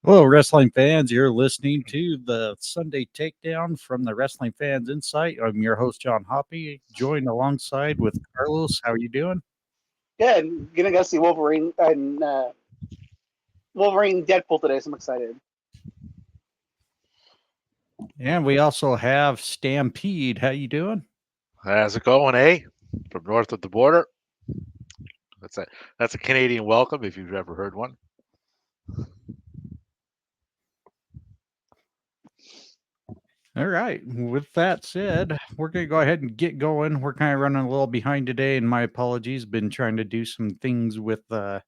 Hello, wrestling fans. You're listening to the Sunday Takedown from the Wrestling Fans Insight. I'm your host, John Hoppe, joined alongside with Carlos. How are you doing? Good. Gonna go see Wolverine and Wolverine Deadpool today, so I'm excited. And we also have Stampede. How you doing? How's it going, eh? From north of the border. That's a that's a Canadian welcome if you've ever heard one. All right. With that said, we're going to go ahead and get going. We're kind of running a little behind today, and my apologies. Been trying to do some things with our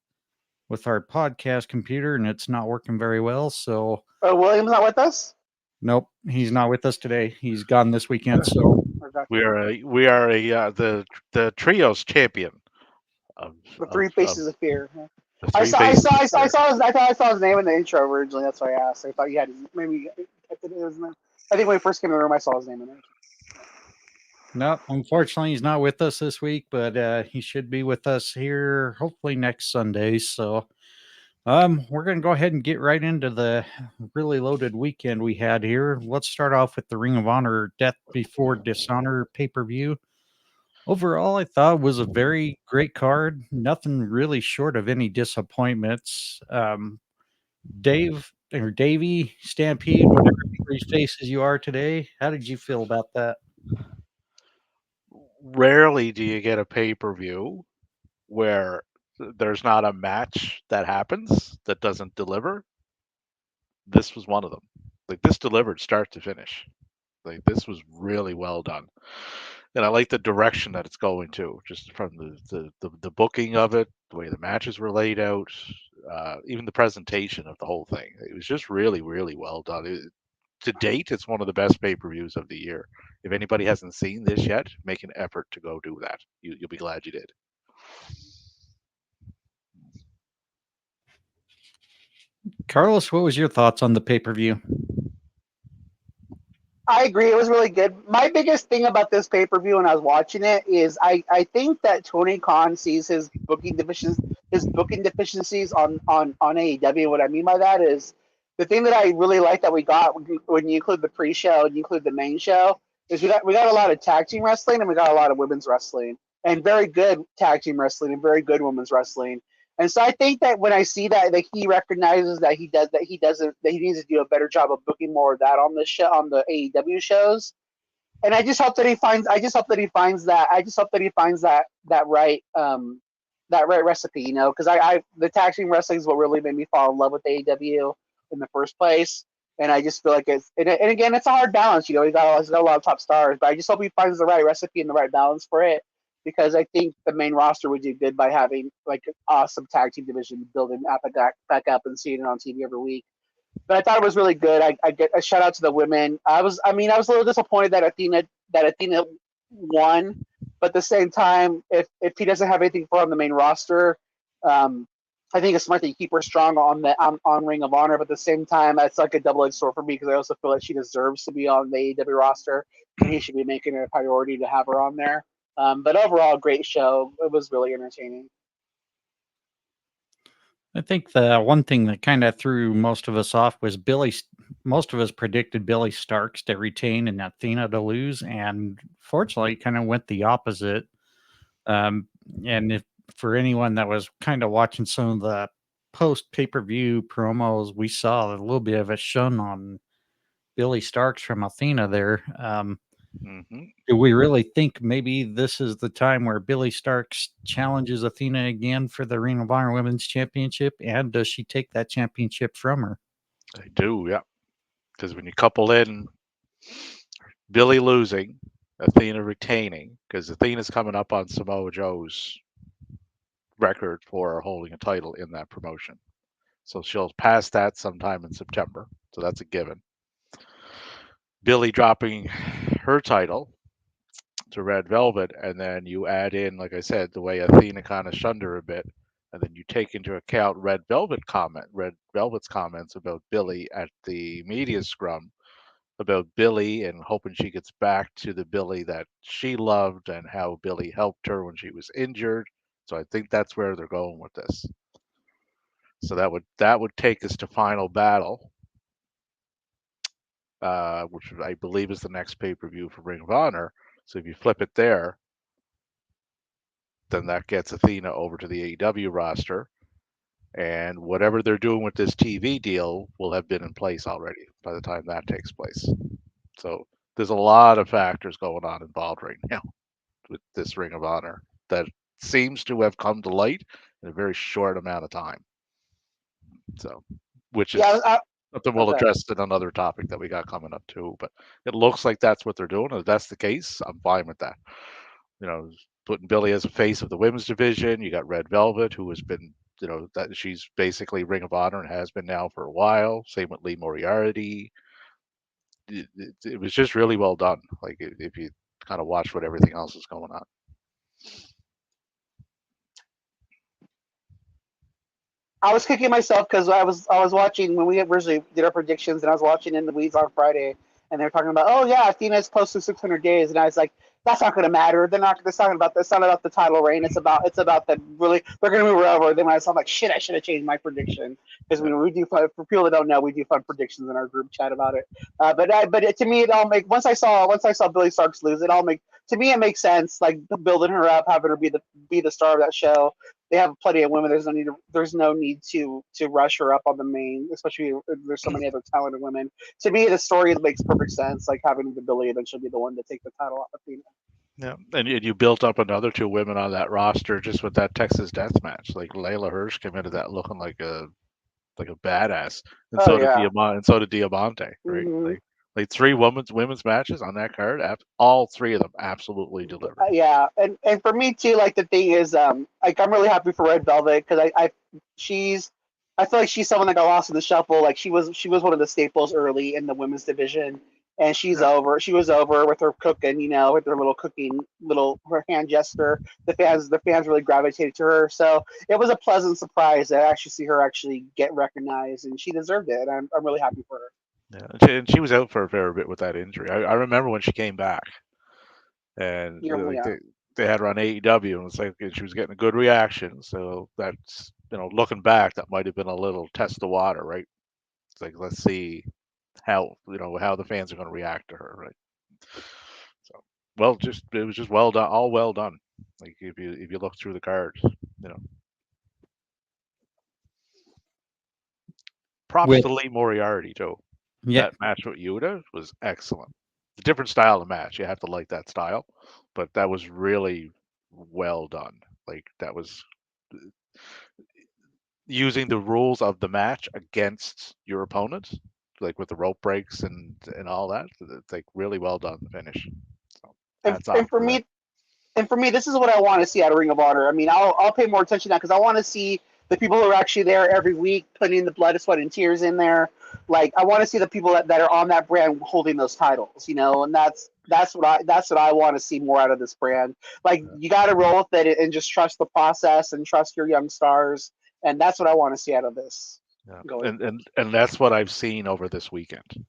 podcast computer, and it's not working very well. So, Oh, William's not with us. nope, he's not with us today. He's gone this weekend. So, Okay. We are the trios champion of The of, Three of Faces of Fear. the I three saw, I faces saw, of I saw, I fear. saw his, I thought I saw his name in the intro originally. That's why I asked. I thought you had his, maybe. I think it was. I think when we first came in the room, I saw his name in there. no, unfortunately, he's not with us this week, but he should be with us here hopefully next Sunday. So, we're going to go ahead and get right into the really loaded weekend we had here. Let's start off with the Ring of Honor Death Before Dishonor pay per view. Overall, I thought it was a very great card. Nothing really short of any disappointments. Dave or Davey Stampede, whatever three faces you are today. How did you feel about that? Rarely do you get a pay-per-view where there's not a match that happens that doesn't deliver. This was one of them. Like this delivered start to finish. Like this was really well done. And I like the direction that it's going to, just from the booking of it, the way the matches were laid out, even the presentation of the whole thing. It was just really, really well done. To date, it's one of the best pay-per-views of the year. If anybody hasn't seen this yet, make an effort to go do that. You'll be glad you did. Carlos, what was your thoughts on the pay per view? I agree. It was really good. My biggest thing about this pay per view when I was watching it is I think that Tony Khan sees his booking deficiencies on AEW. What I mean by that is the thing that I really like that we got when you include the pre-show and you include the main show is we got a lot of tag team wrestling and we got a lot of women's wrestling and very good tag team wrestling and very good women's wrestling. And so I think that when I see that he recognizes that he needs to do a better job of booking more of that on the show on the AEW shows. And I just hope that he finds that right that right recipe, because I the tag team wrestling is what really made me fall in love with AEW in the first place. And I just feel like and again it's a hard balance, he's got a lot of top stars, but I just hope he finds the right recipe and the right balance for it because I think the main roster would do good by having like an awesome tag team division building back up and seeing it on TV every week. But I thought it was really good. I get a shout out to the women. I was a little disappointed that Athena won, but at the same time, if he doesn't have anything for on the main roster, um, I think it's smart that you keep her strong on Ring of Honor. But at the same time, it's like a double edged sword for me because I also feel like she deserves to be on the AEW roster, and he should be making it a priority to have her on there. But overall, great show. It was really entertaining. I think the one thing that kind of threw most of us off was Most of us predicted Billy Starks to retain and Athena to lose, and fortunately, kind of went the opposite. Um, and if for anyone that was kind of watching some of the post pay per view promos, we saw a little bit of a shun on Billy Starks from Athena there. Hmm. Do we really think maybe this is the time where Billy Starks challenges Athena again for the Ring of Honor Women's Championship? And does she take that championship from her? I do, yeah. Because when you couple in Billy losing, Athena retaining, because Athena's coming up on Samoa Joe's record for holding a title in that promotion. So she'll pass that sometime in September. So that's a given. Billy dropping her title to Red Velvet, and then you add in, like I said, the way Athena kind of shunned her a bit, and then you take into account Red Velvet's comments about Billy at the media scrum about Billy and hoping she gets back to the Billy that she loved and how Billy helped her when she was injured. So I think that's where they're going with this. So that would take us to Final Battle, which I believe is the next pay-per-view for Ring of Honor. So if you flip it there, then that gets Athena over to the AEW roster, and whatever they're doing with this TV deal will have been in place already by the time that takes place. So there's a lot of factors going on involved right now with this Ring of Honor that seems to have come to light in a very short amount of time. So, which Yeah, is something we'll okay. address in another topic that we got coming up too. But it looks like that's what they're doing. If that's the case, I'm fine with that. You know, putting Billy as a face of the women's division. You got Red Velvet, who has been, you know, that she's basically Ring of Honor and has been now for a while. Same with Lee Moriarty. It was just really well done. Like if you kind of watch what everything else is going on. I was kicking myself because I was watching when we originally did our predictions, and I was watching In the Weeds on Friday, and they were talking about, oh yeah, Athena's close to 600 days, and I was like, that's not going to matter. They're not. It's not about. It's not about the title reign. It's about that really. They're going to move her over. Then when I saw, I'm like, shit, I should have changed my prediction because we do fun, for people that don't know, we do fun predictions in our group chat about it. To me, it all make once I saw Billy Starks lose, it all make to me it makes sense. Like building her up, having her be the star of that show. They have plenty of women. There's no need to rush her up on the main, especially if there's so many other talented women. To me, the story makes perfect sense, like having the Billy eventually be the one to take the title off Athena. Yeah, and you built up another two women on that roster just with that Texas Death Match. Like Layla Hirsch came into that looking like a badass, and Oh so did yeah. Diamante, right? Hmm. Like three women's matches on that card. All three of them absolutely delivered. Yeah, and for me too, like the thing is, like I'm really happy for Red Velvet because she's, I feel like she's someone that got lost in the shuffle. Like she was one of the staples early in the women's division, and she's Yeah. over. She was over with her cooking, with her little cooking, her hand gesture. The fans really gravitated to her, so it was a pleasant surprise to actually see her actually get recognized, and she deserved it. And I'm really happy for her. Yeah, and she was out for a fair bit with that injury. I remember when she came back, and like Yeah. they had her on AEW, and it's like she was getting a good reaction. So that's, looking back, that might have been a little test the water, right? It's like, let's see how the fans are going to react to her, right? So, well, just it was just well done, all well done. Like if you look through the cards, you know, props With to Lee Moriarty too. yeah, That match with Yuta was excellent. It's a different style of match. You have to like that style, but that was really well done. Like that was using the rules of the match against your opponent, like with the rope breaks and all that. It's like really well done, the finish. So And, hats off and for to them. me, and for me, this is what I want to see out of Ring of Honor. I mean, I'll pay more attention to that because I want to see the people who are actually there every week, putting the blood, sweat, and tears in there. Like, I want to see the people that are on that brand holding those titles, and that's what I want to see more out of this brand. Like, you got to roll with it and just trust the process and trust your young stars, and that's what I want to see out of this Yeah, going and forward. and that's what I've seen over this weekend.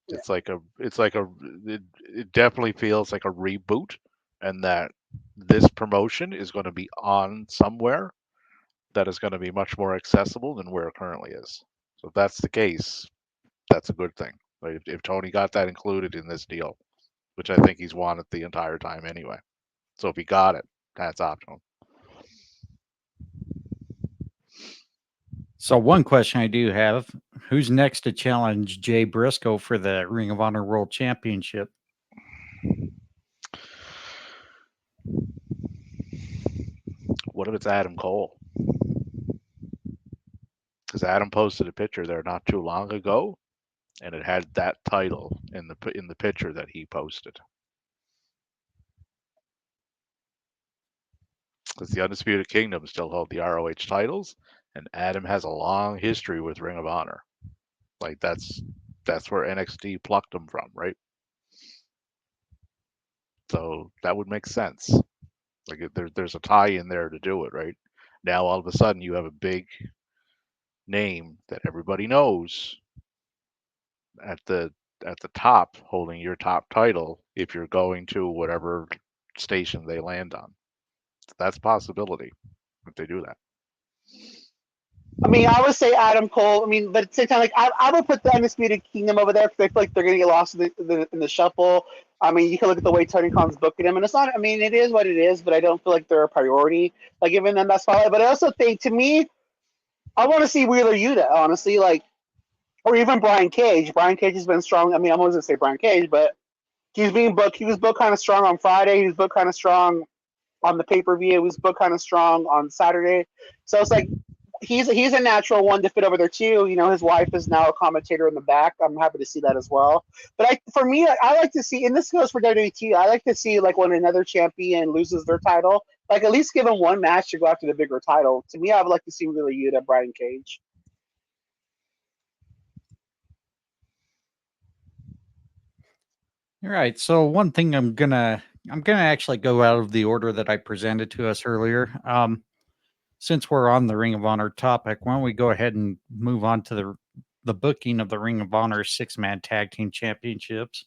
Yeah. It definitely feels like a reboot, and that this promotion is going to be on somewhere that is going to be much more accessible than where it currently is. So if that's the case, that's a good thing. Like if Tony got that included in this deal, which I think he's wanted the entire time anyway. So if he got it, that's optional. so one question I do have: who's next to challenge Jay Briscoe for the Ring of Honor World Championship? What if it's Adam Cole? Because Adam posted a picture there not too long ago, and it had that title in the picture that he posted. Because the Undisputed Kingdom still hold the ROH titles, and Adam has a long history with Ring of Honor. Like that's where NXT plucked him from, right? So that would make sense. Like there's a tie in there to do it, right? Now all of a sudden you have a big name that everybody knows at the top holding your top title if you're going to whatever station they land on. That's a possibility if they do that. I mean, I would say Adam Cole. I mean, but at the same time, like I would put the Undisputed Kingdom over there because I feel like they're gonna get lost in the shuffle. I mean, you can look at the way Tony Khan's booking them, and it's not. I mean, it is what it is, but I don't feel like they're a priority. Like giving them that spotlight. But I also think, to me, I want to see Wheeler Yuta, honestly, like, or even Brian Cage. Brian Cage has been strong. I mean, I'm always gonna say Brian Cage, but he's being booked. He was booked kind of strong on Friday. He was booked kind of strong on the pay per view. He was booked kind of strong on Saturday. So it's like he's a natural one to fit over there too. You know, his wife is now a commentator in the back. I'm happy to see that as well. But for me, I like to see, and this goes for WWE too. I like to see like when another champion loses their title, like at least give them one match to go after the bigger title. To me, I would like to see really Yuta, Brian Cage. All right. So one thing I'm gonna actually go out of the order that I presented to us earlier. Since we're on the Ring of Honor topic, why don't we go ahead and move on to the booking of the Ring of Honor 6-man tag team championships.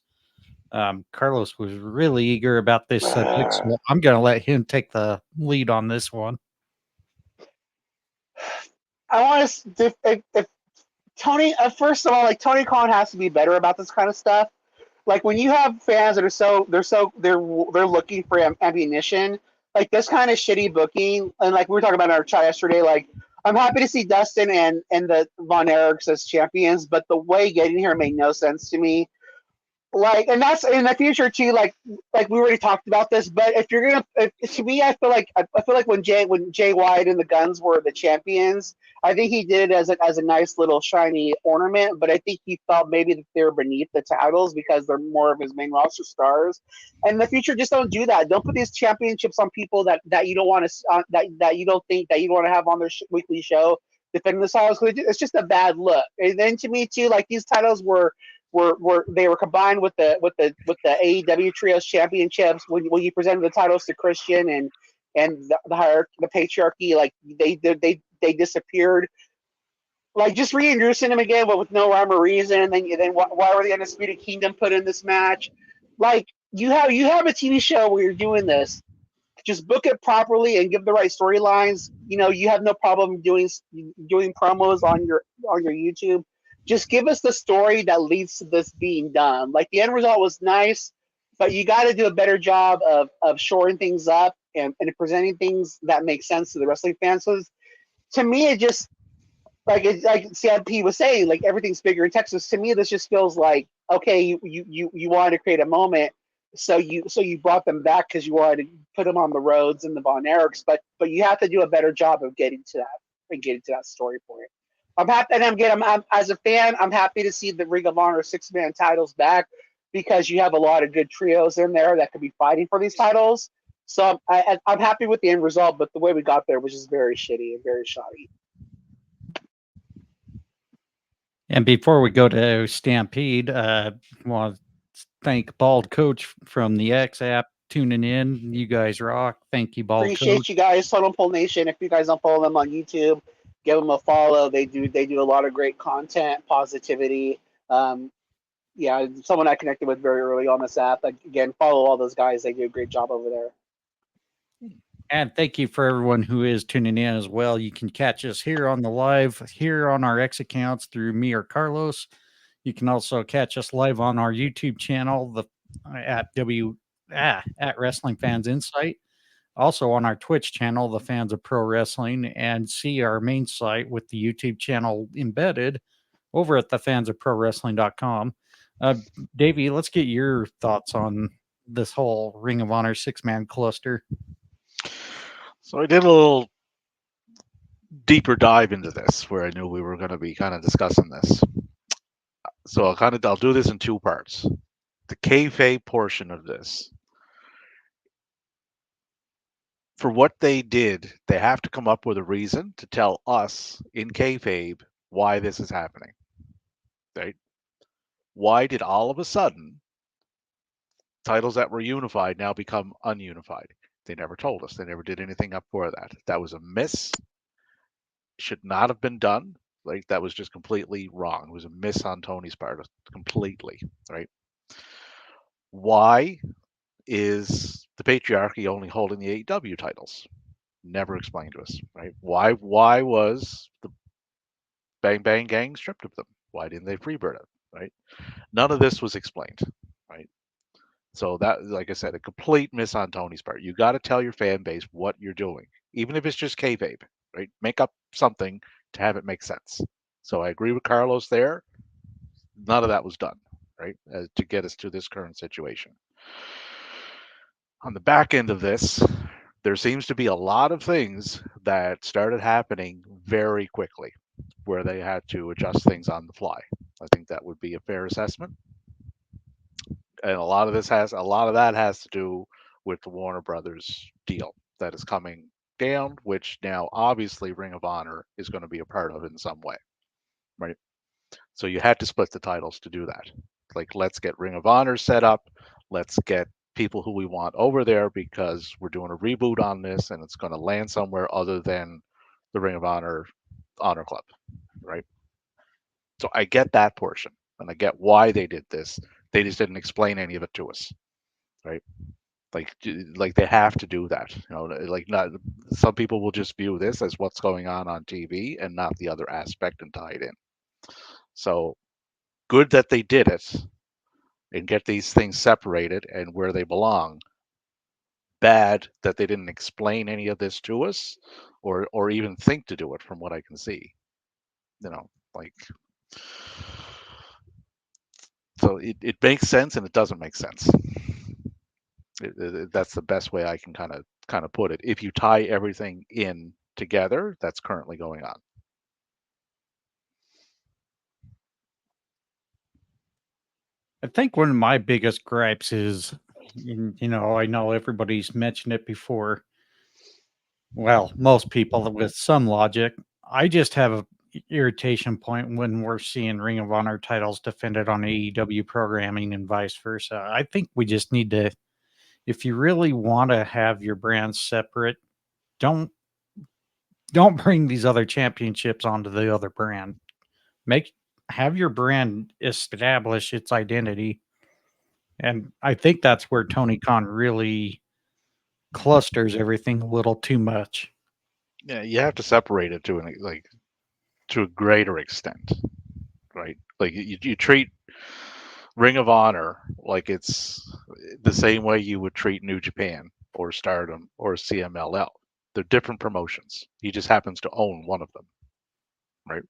Carlos was really eager about this subject, so I'm going to let him take the lead on this one. I want to if Tony. First of all, like Tony Khan has to be better about this kind of stuff. Like when you have fans that are they're looking for ammunition, like this kind of shitty booking, and like we were talking about in our chat yesterday, like I'm happy to see Dustin and the Von Erichs as champions, but the way getting here made no sense to me. Like, and that's in the future too. Like we already talked about this, but if you're gonna, to me, I feel like when Jay White and the Guns were the champions, I think he did it as a nice little shiny ornament. But I think he felt maybe that they're beneath the titles because they're more of his main roster stars. And in the future, just don't do that. Don't put these championships on people that you don't want to that you don't think that you want to have on their weekly show defending the titles. It's just a bad look. And then to me too, like these titles were combined with the AEW Trios Championships when you presented the titles to Christian and the hierarchy, the patriarchy, like they disappeared. Like just reintroducing them again, but with no rhyme or reason. And then why were the Undisputed Kingdom put in this match? Like you have a TV show where you're doing this. Just book it properly and give the right storylines. You know, you have no problem doing promos on your YouTube. Just give us the story that leads to this being done. Like the end result was nice, but you got to do a better job of shoring things up and presenting things that make sense to the wrestling fans. So to me, it just like CMP was saying, like everything's bigger in Texas. To me, this just feels like okay, you wanted to create a moment, so you brought them back because you wanted to put them on the roads and the Von Erichs, but you have to do a better job of getting to that and getting to that story point. I'm happy, and I'm as a fan, I'm happy to see the Ring of Honor 6-man titles back because you have a lot of good trios in there that could be fighting for these titles. So I'm happy with the end result, but the way we got there was just very shitty and very shoddy. And before we go to Stampede, I want to thank Bald Coach from the X app tuning in. You guys rock. Thank you, Bald Appreciate Coach. you guys, Total Pole Nation. If you guys don't follow them on YouTube, give them a follow. They do a lot of great content, positivity. Yeah, someone I connected with very early on this app. Like, again, follow all those guys. They do a great job over there. And thank you for everyone who is tuning in as well. You can catch us here on the live, here on our X accounts through me or Carlos. You can also catch us live on our YouTube channel, at Wrestling Fans Insight. Also on our Twitch channel, the Fans of Pro Wrestling, and see our main site with the YouTube channel embedded over at thefansofprowrestling.com. Davey, let's get your thoughts on this whole Ring of Honor 6-man cluster. So I did a little deeper dive into this where I knew we were going to be kind of discussing this. So I'll do this in two parts. The kayfabe portion of this. For what they did, they have to come up with a reason to tell us in kayfabe why this is happening. Right? Why did all of a sudden titles that were unified now become ununified? They never told us. They never did anything up for that. That was a miss. Should not have been done. Like that was just completely wrong. It was a miss on Tony's part, completely. Right? Why is the patriarchy only holding the AEW titles? Never explained to us. Right? Why was Bang Bang Gang stripped of them. Why didn't they freebird it? Right? None of this was explained. Right? So that, like I said, a complete miss on Tony's part. You got to tell your fan base what you're doing, even if it's just kayfabe. Right? Make up something to have it make sense. So I agree with Carlos there. None of that was done. Right? To get us to this current situation. On the back end of this, there seems to be a lot of things that started happening very quickly where they had to adjust things on the fly. I think that would be a fair assessment. And a lot of that has to do with the Warner Brothers deal that is coming down, which now obviously Ring of Honor is going to be a part of in some way. Right? So you had to split the titles to do that. Like, let's get Ring of Honor set up. Let's get people who we want over there because we're doing a reboot on this and it's going to land somewhere other than the Ring of Honor Club, right? So I get that portion and I get why they did this. They just didn't explain any of it to us, right? Like they have to do that, like, not some people will just view this as what's going on TV and not the other aspect and tie it in. So good that they did it and get these things separated and where they belong. Bad that they didn't explain any of this to us or even think to do it from what I can see. Like, so it makes sense and it doesn't make sense. That's the best way I can kind of put it. If you tie everything in together, that's currently going on. I think one of my biggest gripes is, I know everybody's mentioned it before. Well, most people with some logic. I just have a irritation point when we're seeing Ring of Honor titles defended on AEW programming and vice versa. I think we just need to, if you really want to have your brands separate, don't bring these other championships onto the other brand. Have your brand establish its identity. And I think that's where Tony Khan really clusters everything a little too much. Yeah, you have to separate it to a greater extent, right? Like you treat Ring of Honor like it's the same way you would treat New Japan or Stardom or CMLL. They're different promotions. He just happens to own one of them, right?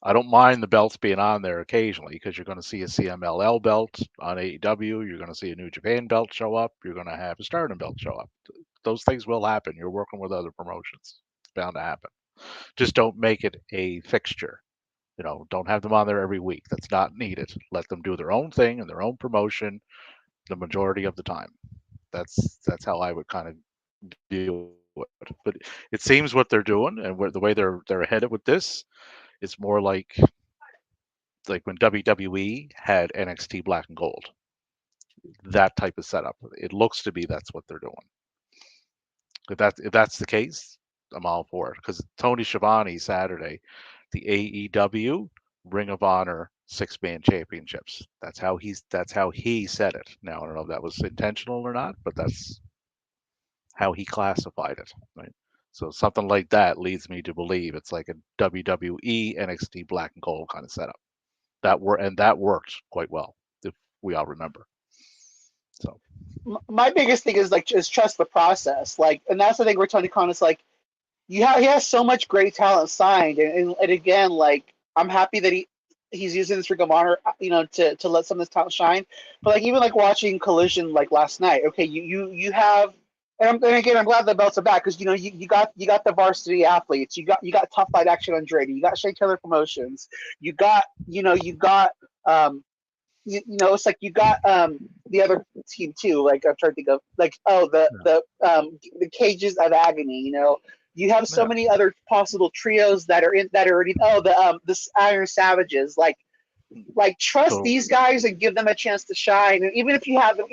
I don't mind the belts being on there occasionally because you're going to see a CMLL belt on AEW. You're going to see a New Japan belt show up. You're going to have a Stardom belt show up. Those things will happen. You're working with other promotions. It's bound to happen. Just don't make it a fixture. Don't have them on there every week. That's not needed. Let them do their own thing and their own promotion the majority of the time. That's how I would kind of deal with it. But it seems what they're doing and the way they're headed with this, it's more like when WWE had NXT Black and Gold. That type of setup. It looks to be that's what they're doing. If that's the case, I'm all for it. Because Tony Schiavone Saturday, the AEW Ring of Honor 6-man championships. That's how he said it. Now I don't know if that was intentional or not, but that's how he classified it. Right. So something like that leads me to believe it's like a WWE NXT Black and Gold kind of setup. That worked quite well, if we all remember. So my biggest thing is just trust the process. And that's the thing where Tony Khan is like, he has so much great talent signed, and again, I'm happy that he's using this Ring of Honor, to let some of this talent shine. But even watching Collision last night, okay, you have, and again, I'm glad the belts are back because you got the varsity athletes, you got Tough Fight Action Andretti, you got Shea Taylor Promotions, you got it's like you got the other team too. I'm trying to think of the Cages of Agony. You have so many other possible trios that are already. The Iron Savages. Trust these guys and give them a chance to shine. And even if you have them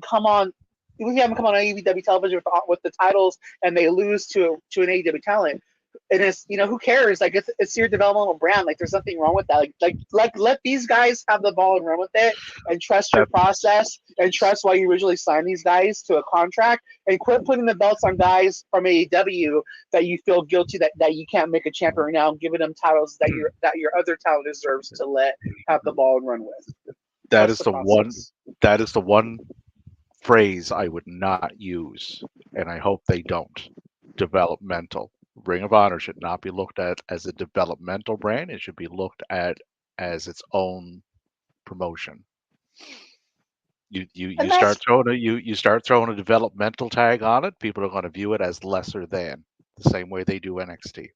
come on, even if you have them come on AEW television with the titles and they lose to an AEW talent, it's who cares? Like it's your developmental brand. Like there's nothing wrong with that. Like let these guys have the ball and run with it, and trust your process, and trust why you originally signed these guys to a contract, and quit putting the belts on guys from AEW that you feel guilty that you can't make a champion right now, and giving them titles that your other talent deserves to let have the ball and run with. That is the one. That is the one phrase I would not use, and I hope they don't. Developmental. Ring of Honor should not be looked at as a developmental brand. It should be looked at as its own promotion. You start throwing a developmental tag on it, people are going to view it as lesser than, the same way they do NXT.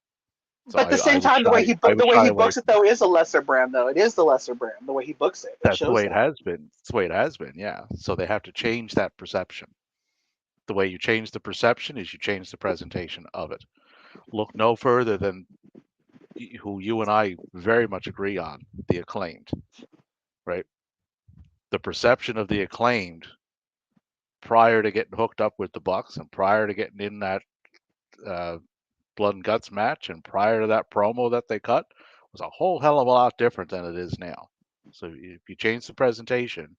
So but at the same time, the way he books it though is a lesser brand though. It is the lesser brand. The way he books it. That's the way it has been. That's the way it has been. Yeah. So they have to change that perception. The way you change the perception is you change the presentation of it. Look no further than who you and I very much agree on, the Acclaimed, right? The perception of the Acclaimed prior to getting hooked up with the Bucks and prior to getting in that blood and guts match and prior to that promo that they cut was a whole hell of a lot different than it is now. So if you change the presentation,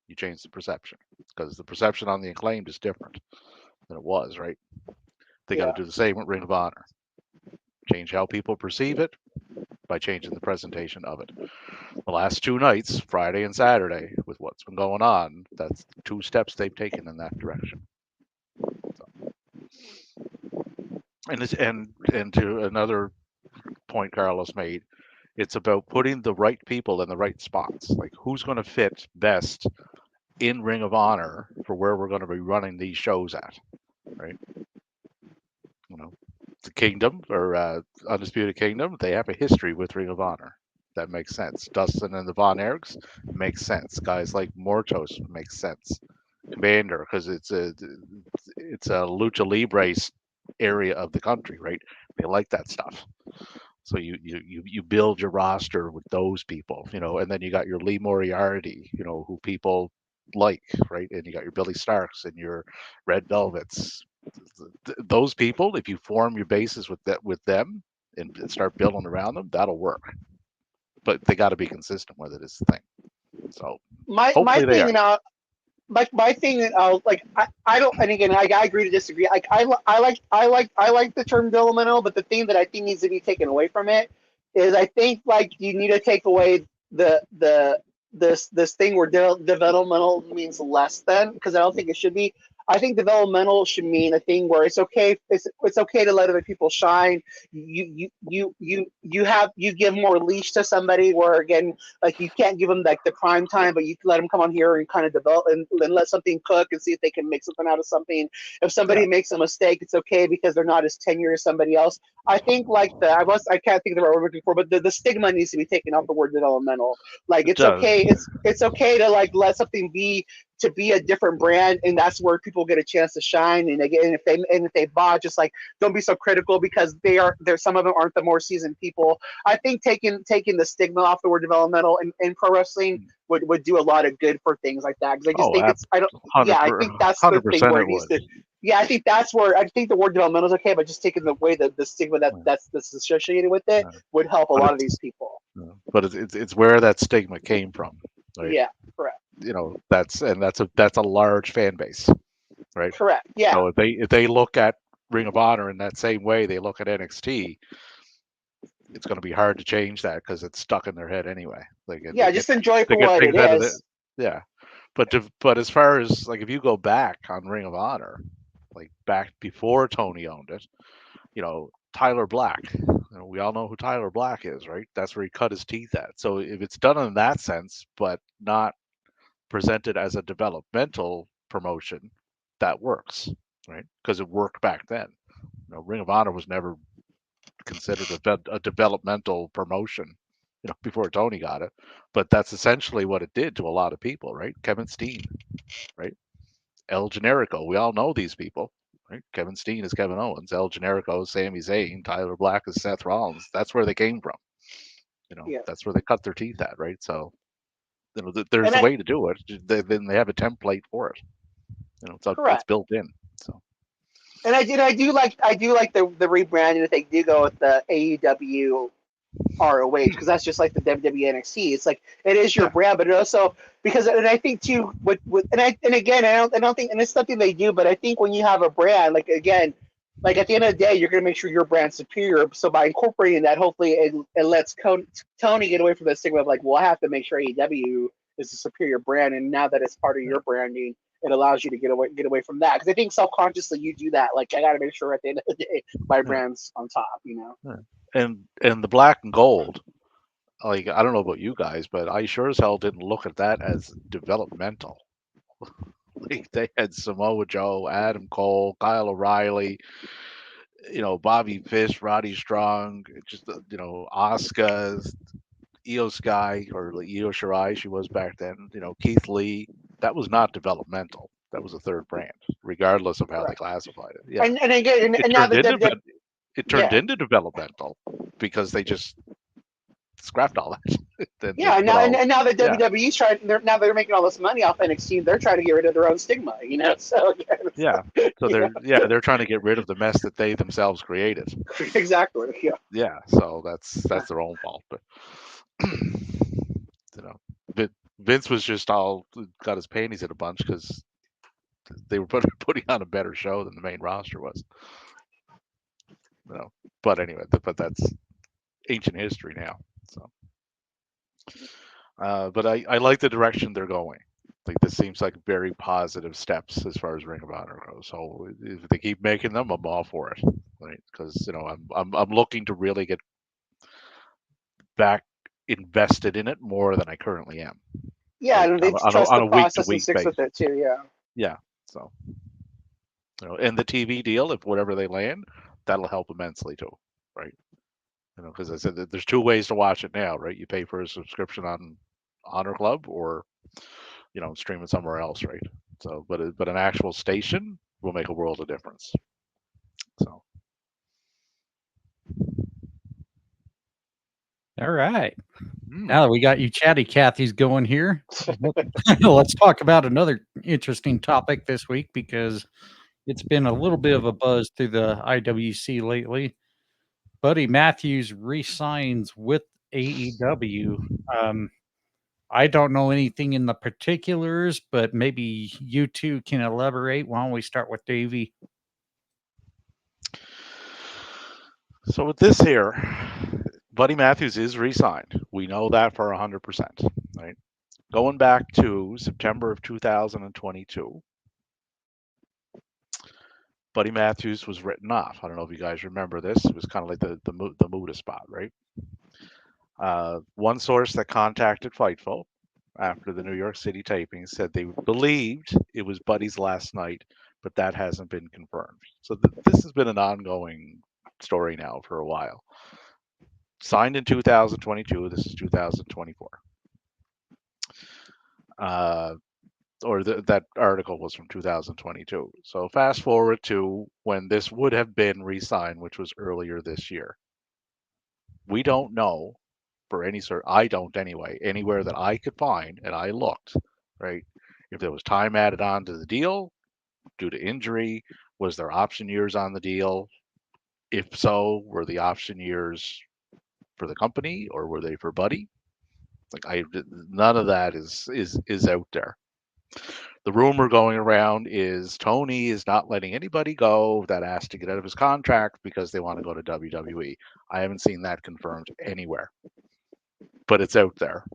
you change the perception, because the perception on the Acclaimed is different than it was, right? They got to do the same with Ring of Honor. Change how people perceive it by changing the presentation of it. The last two nights, Friday and Saturday, with what's been going on, that's 2 steps they've taken in that direction. So. And to another point Carlos made, it's about putting the right people in the right spots. Like who's going to fit best in Ring of Honor for where we're going to be running these shows at, right? The Kingdom or Undisputed Kingdom, they have a history with Ring of Honor. That makes sense. Dustin and the Von Erichs makes sense. Guys like Mortos makes sense. Commander, because it's a lucha libre area of the country, right? They like that stuff. So you build your roster with those people, and then you got your Lee Moriarty, who people like, right? And you got your Billy Starks and your Red Velvets. Those people, if you form your bases with them and start building around them, that'll work. But they got to be consistent with it, is the thing. So my thing now. My thing, I don't, and again, I agree to disagree. Like I like the term developmental, but the thing that I think needs to be taken away from it is I think you need to take away this thing where developmental means less than, because I don't think it should be. I think developmental should mean a thing where it's okay. It's okay to let other people shine. You give more leash to somebody, where again, you can't give them the prime time, but you can let them come on here and kind of develop and let something cook and see if they can make something out of something. If somebody makes a mistake, it's okay because they're not as tenured as somebody else. I think I can't think of the word we're looking for, but the stigma needs to be taken off the word developmental. It's okay. It's okay to let something be, to be a different brand, and that's where people get a chance to shine. And again, if they bought, just don't be so critical, because some of them aren't the more seasoned people. I think taking the stigma off the word developmental in pro wrestling would do a lot of good for things like that. Because I think that's the thing where it needs to. Yeah, I think that's where I think the word developmental is okay, but just taking away the stigma that's associated with it would help a lot of these people. But it's where that stigma came from. Right? Yeah, correct. That's a large fan base, right? Correct. Yeah. So if they look at Ring of Honor in that same way they look at NXT, it's going to be hard to change that, because it's stuck in their head anyway. Just enjoy it for what it is. Yeah, but as far as if you go back on Ring of Honor, back before Tony owned it, Tyler Black. We all know who Tyler Black is, right? That's where he cut his teeth at. So if it's done in that sense, but not presented as a developmental promotion, that works, right? Because it worked back then. Ring of Honor was never considered a developmental promotion, before Tony got it. But that's essentially what it did to a lot of people, right? Kevin Steen, right? El Generico. We all know these people. Right? Kevin Steen is Kevin Owens. El Generico is Sami Zayn. Tyler Black is Seth Rollins. That's where they came from. That's where they cut their teeth at, right? So, there's a way to do it. Then they have a template for it. It's built in. So, And I do like the rebranding that they do go with the AEW ROH, because that's just like the WWE NXT. It's like it is your brand, but it also because, and I think too with and again I don't think, and it's something they do, but I think when you have a brand, like again, like at the end of the day, you're gonna make sure your brand's superior. So by incorporating that, hopefully it lets Tony get away from the stigma of like, well, I have to make sure AEW is a superior brand, and now that it's part of your branding, it allows you to get away from that. Because I think self-consciously you do that. Like I got to make sure at the end of the day my brand's on top. And the black and gold, like I don't know about you guys, but I sure as hell didn't look at that as developmental. Like they had Samoa Joe, Adam Cole, Kyle O'Reilly, Bobby Fish, Roddy Strong, just Asuka, Io Sky or Io Shirai, she was back then. Keith Lee. That was not developmental. That was a third brand, regardless of how they classified it. Yeah, and again, and now the WWE. It turned into developmental because they just scrapped all that. Now the WWE's trying. Now they're making all this money off NXT. They're trying to get rid of their own stigma. So they're trying to get rid of the mess that they themselves created. Exactly. Yeah. So that's their own fault. But Vince was just all got his panties in a bunch because they were putting on a better show than the main roster was. But anyway, but that's ancient history now. So, but I like the direction they're going. Like this seems like very positive steps as far as Ring of Honor goes. So if they keep making them, I'm all for it, right? Because I'm looking to really get back invested in it more than I currently am. Yeah, and they trust the process and sticks with it too. Yeah. Yeah. So, and the TV deal, if whatever they land, that'll help immensely too, right? Because I said that there's two ways to watch it now, right? You pay for a subscription on Honor Club, or stream it somewhere else, right? So, but an actual station will make a world of difference. So, all right. Now that we got you chatty Cathy's going here, let's talk about another interesting topic this week, because it's been a little bit of a buzz through the IWC lately. Buddy Matthews re-signs with AEW. I don't know anything in the particulars, but maybe you two can elaborate. Why don't we start with Davey? So with this here, Buddy Matthews is re-signed. We know that for 100%, right? Going back to September of 2022, Buddy Matthews was written off. I don't know if you guys remember this. It was kind of like the Muda spot, right? One source that contacted Fightful after the New York City taping said they believed it was Buddy's last night, but that hasn't been confirmed. So this has been an ongoing story now for a while. Signed in 2022. This is 2024. That article was from 2022. So fast forward to when this would have been re-signed, which was earlier this year. We don't know for any sort. I don't anyway. Anywhere that I could find, and I looked, right? If there was time added on to the deal due to injury, was there option years on the deal? If so, were the option years for the company or were they for Buddy? Like none of that is out there. The rumor going around is Tony is not letting anybody go that asked to get out of his contract because they want to go to WWE. I haven't seen that confirmed anywhere, but it's out there.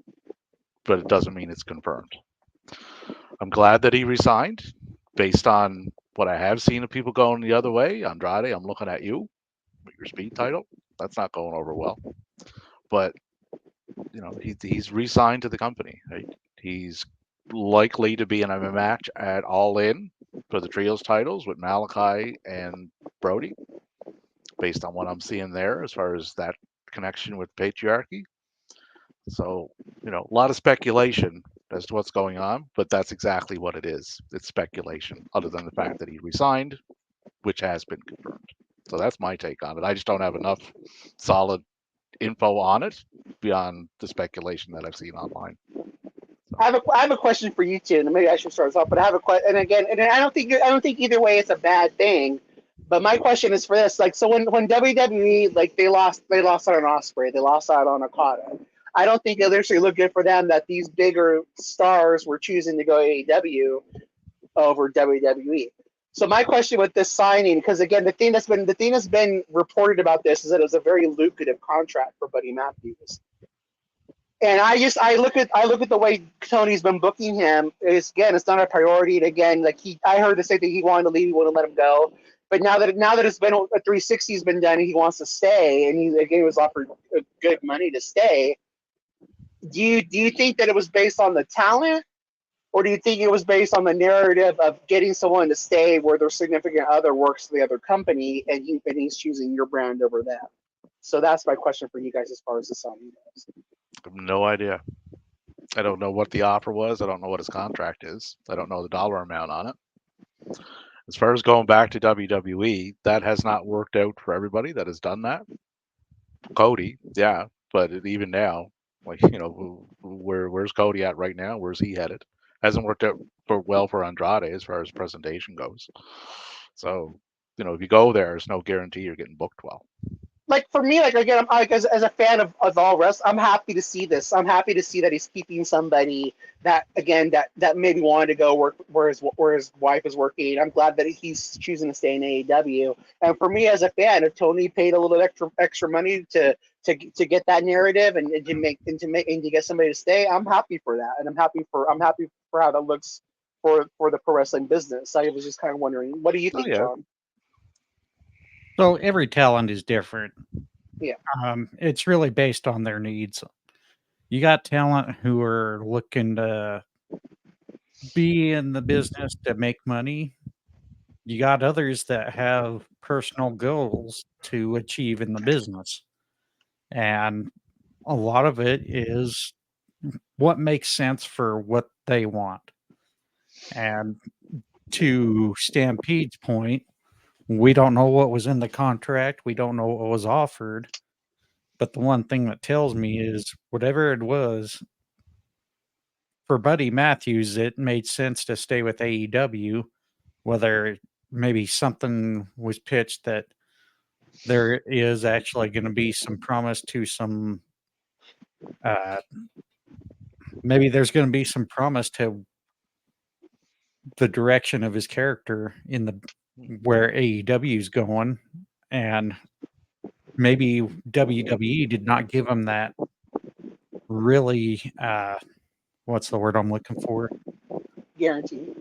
But it doesn't mean it's confirmed. I'm glad that he resigned based on what I have seen of people going the other way. Andrade, I'm looking at you with your speed title. That's not going over well. But he's re-signed to the company. Right? He's likely to be in a match at All In for the trios titles with Malachi and Brody, based on what I'm seeing there as far as that connection with patriarchy. So, a lot of speculation as to what's going on, but that's exactly what it is. It's speculation, other than the fact that he resigned, which has been confirmed. So that's my take on it. I just don't have enough solid info on it beyond the speculation that I've seen online. I have a question for you two, and maybe I should start us off. But I have a question, and again, and I don't think either way it's a bad thing. But my question is for this: like, so when WWE like they lost out on Ospreay, they lost out on Okada. I don't think it actually looked good for them that these bigger stars were choosing to go AEW over WWE. So my question with this signing, because again, the thing that's been reported about this is that it was a very lucrative contract for Buddy Matthews. And I look at the way Tony's been booking him. It's not a priority. And again, like I heard the same thing. He wanted to leave. He wouldn't let him go. But now that it's been a 360 has been done, and he wants to stay, and he was offered good money to stay. Do you think that it was based on the talent, or do you think it was based on the narrative of getting someone to stay where their significant other works for the other company, and he's choosing your brand over them? So that's my question for you guys as far as the signing goes. I have no idea. I don't know what the offer was. I don't know what his contract is. I don't know the dollar amount on it. As far as going back to WWE, that has not worked out for everybody that has done that. Cody, yeah, but even now, like, where's Cody at right now? Where's he headed? Hasn't worked out for Andrade as far as presentation goes. So, if you go there, there's no guarantee you're getting booked well. Like for me, like again, as a fan of all wrestling, I'm happy to see this. I'm happy to see that he's keeping somebody that maybe wanted to go work where his wife is working. I'm glad that he's choosing to stay in AEW. And for me as a fan, if Tony paid a little extra money to get that narrative and to get somebody to stay, I'm happy for that, and I'm happy for how that looks for the pro wrestling business. I was just kind of wondering, what do you think, John? So every talent is different. Yeah. It's really based on their needs. You got talent who are looking to be in the business to make money. You got others that have personal goals to achieve in the business. And a lot of it is what makes sense for what they want. And to Stampede's point, we don't know what was in the contract. We don't know what was offered. But the one thing that tells me is whatever it was, for Buddy Matthews, it made sense to stay with AEW, whether maybe something was pitched that there is actually going to be some promise to some, maybe there's going to be some promise to the direction of his character in the where AEW is going, and maybe WWE did not give him that really what's the word I'm looking for? Guarantee.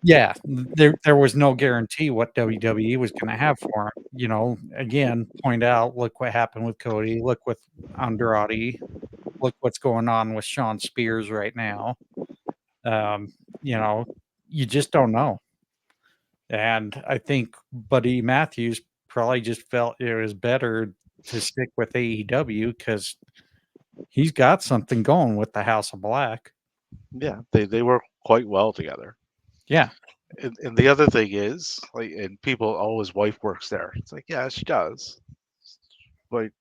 Yeah, there was no guarantee what WWE was going to have for him. Again, point out, look what happened with Cody, look with Andrade, look what's going on with Shawn Spears right now. You just don't know. And I think Buddy Matthews probably just felt it was better to stick with AEW because he's got something going with the House of Black. Yeah, they work quite well together. Yeah. And the other thing is, like, and people, oh, his wife works there. It's like, yeah, she does. But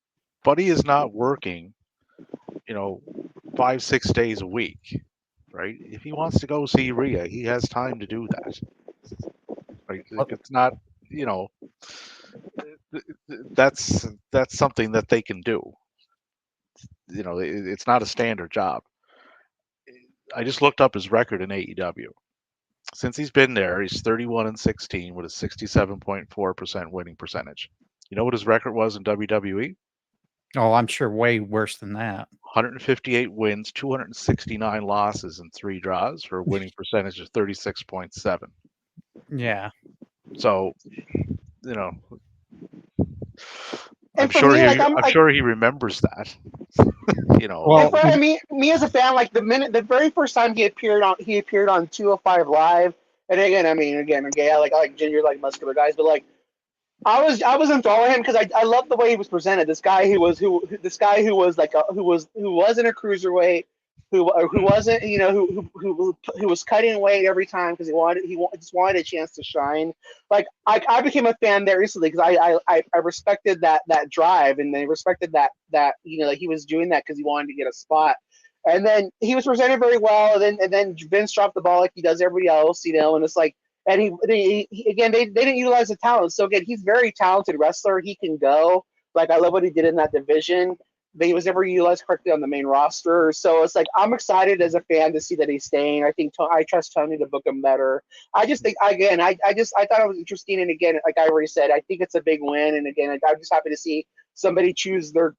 Buddy is not working, 5-6 days a week, right? If he wants to go see Rhea, he has time to do that. Right? It's not, that's something that they can do. It's not a standard job. I just looked up his record in AEW. Since he's been there, he's 31-16 with a 67.4% winning percentage. You know what his record was in WWE? Oh, I'm sure way worse than that. 158 wins, 269 losses, and 3 draws for a winning percentage of 36.7. And Yeah. So, I'm sure he remembers that. Well, me as a fan, like the very first time he appeared on 205 Live, and again, I like ginger, like muscular guys, but like I was enthralled with him because I love the way he was presented. This guy who wasn't a cruiserweight, who wasn't who was cutting weight every time because he just wanted a chance to shine. Like I became a fan there recently because I respected that drive, and I respected that like he was doing that because he wanted to get a spot. And then he was presented very well, and then Vince dropped the ball like he does everybody else, and it's like And again, they didn't utilize the talent. So again, he's a very talented wrestler. He can go. Like I love what he did in that division. But he was never utilized correctly on the main roster. So it's like I'm excited as a fan to see that he's staying. I think I trust Tony to book him better. I just think again, I thought it was interesting. And again, like I already said, I think it's a big win. And again, I'm just happy to see somebody choose their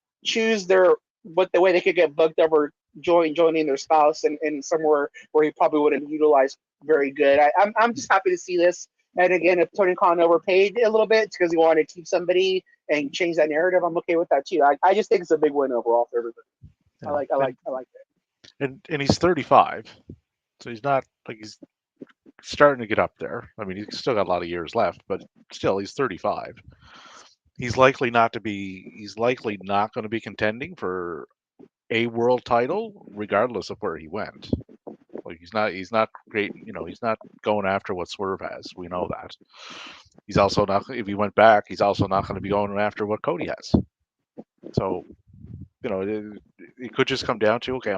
what the way they could get booked over joining their spouse and somewhere where he probably wouldn't utilize very good. I'm just happy to see this. And again, if Tony Khan overpaid a little bit because he wanted to keep somebody and change that narrative, I'm okay with that too. I just think it's a big win overall for everybody. Yeah. I like it. And he's 35, so he's not like he's starting to get up there. I mean, he's still got a lot of years left, but still, he's 35. He's likely not going to be contending for a world title, regardless of where he went. Like he's not great. He's not going after what Swerve has. We know that. He's also not. If he went back, he's also not going to be going after what Cody has. So, it could just come down to, okay,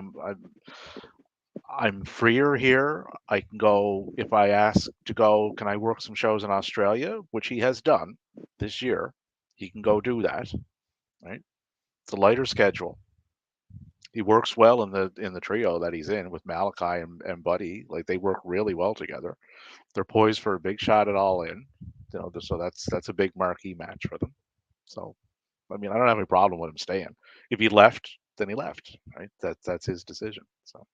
I'm freer here. I can go, if I ask to go, can I work some shows in Australia, which he has done this year. He can go do that, right? It's a lighter schedule. He works well in the trio that he's in with Malachi and Buddy. Like they work really well together. They're poised for a big shot at All In. So that's a big marquee match for them. So, I mean, I don't have any problem with him staying. If he left, then he left, right? That's his decision. So,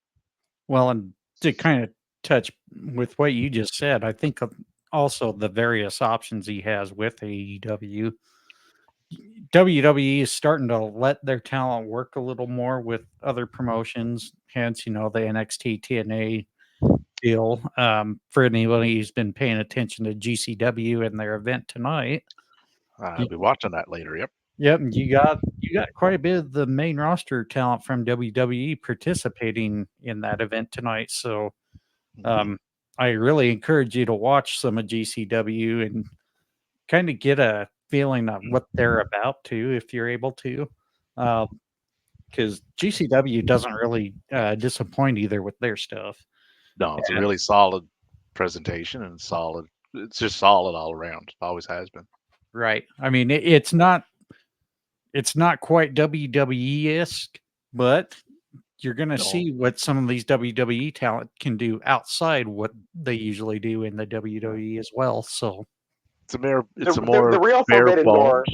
Well, and to kind of touch with what you just said, I think also the various options he has with AEW. WWE is starting to let their talent work a little more with other promotions, hence, the NXT TNA deal. For anybody who's been paying attention to GCW and their event tonight, I'll be watching that later. Yep. Yep, and you got quite a bit of the main roster talent from WWE participating in that event tonight. So, I really encourage you to watch some of GCW and kind of get a feeling of what they're about to, if you're able to, because GCW doesn't really disappoint either with their stuff. No, it's a really solid presentation and solid. It's just solid all around. Always has been. Right. I mean, it's not quite WWE-esque, but you're going to see what some of these WWE talent can do outside what they usually do in the WWE as well. So it's a more the real bare Forbidden bones. Door.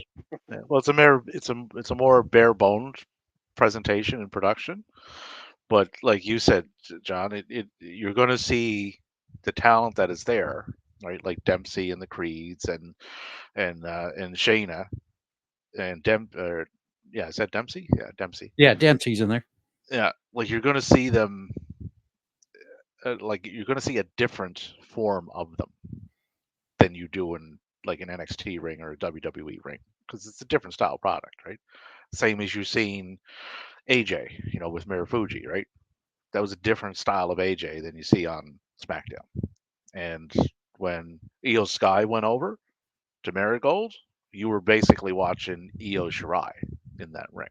Yeah, well, it's a more bare bones presentation and production. But like you said, John, you're going to see the talent that is there, right? Like Dempsey and the Creeds and Shayna and is that Dempsey? Yeah, Dempsey. yeah, Dempsey's in there. Yeah, like you're going to see them. Like you're going to see a different form of them than you do in like an NXT ring or a WWE ring, because it's a different style product, right? Same as you've seen AJ, with Mirufuji, right? That was a different style of AJ than you see on SmackDown. And when Io Sky went over to Marigold, you were basically watching Io Shirai in that ring.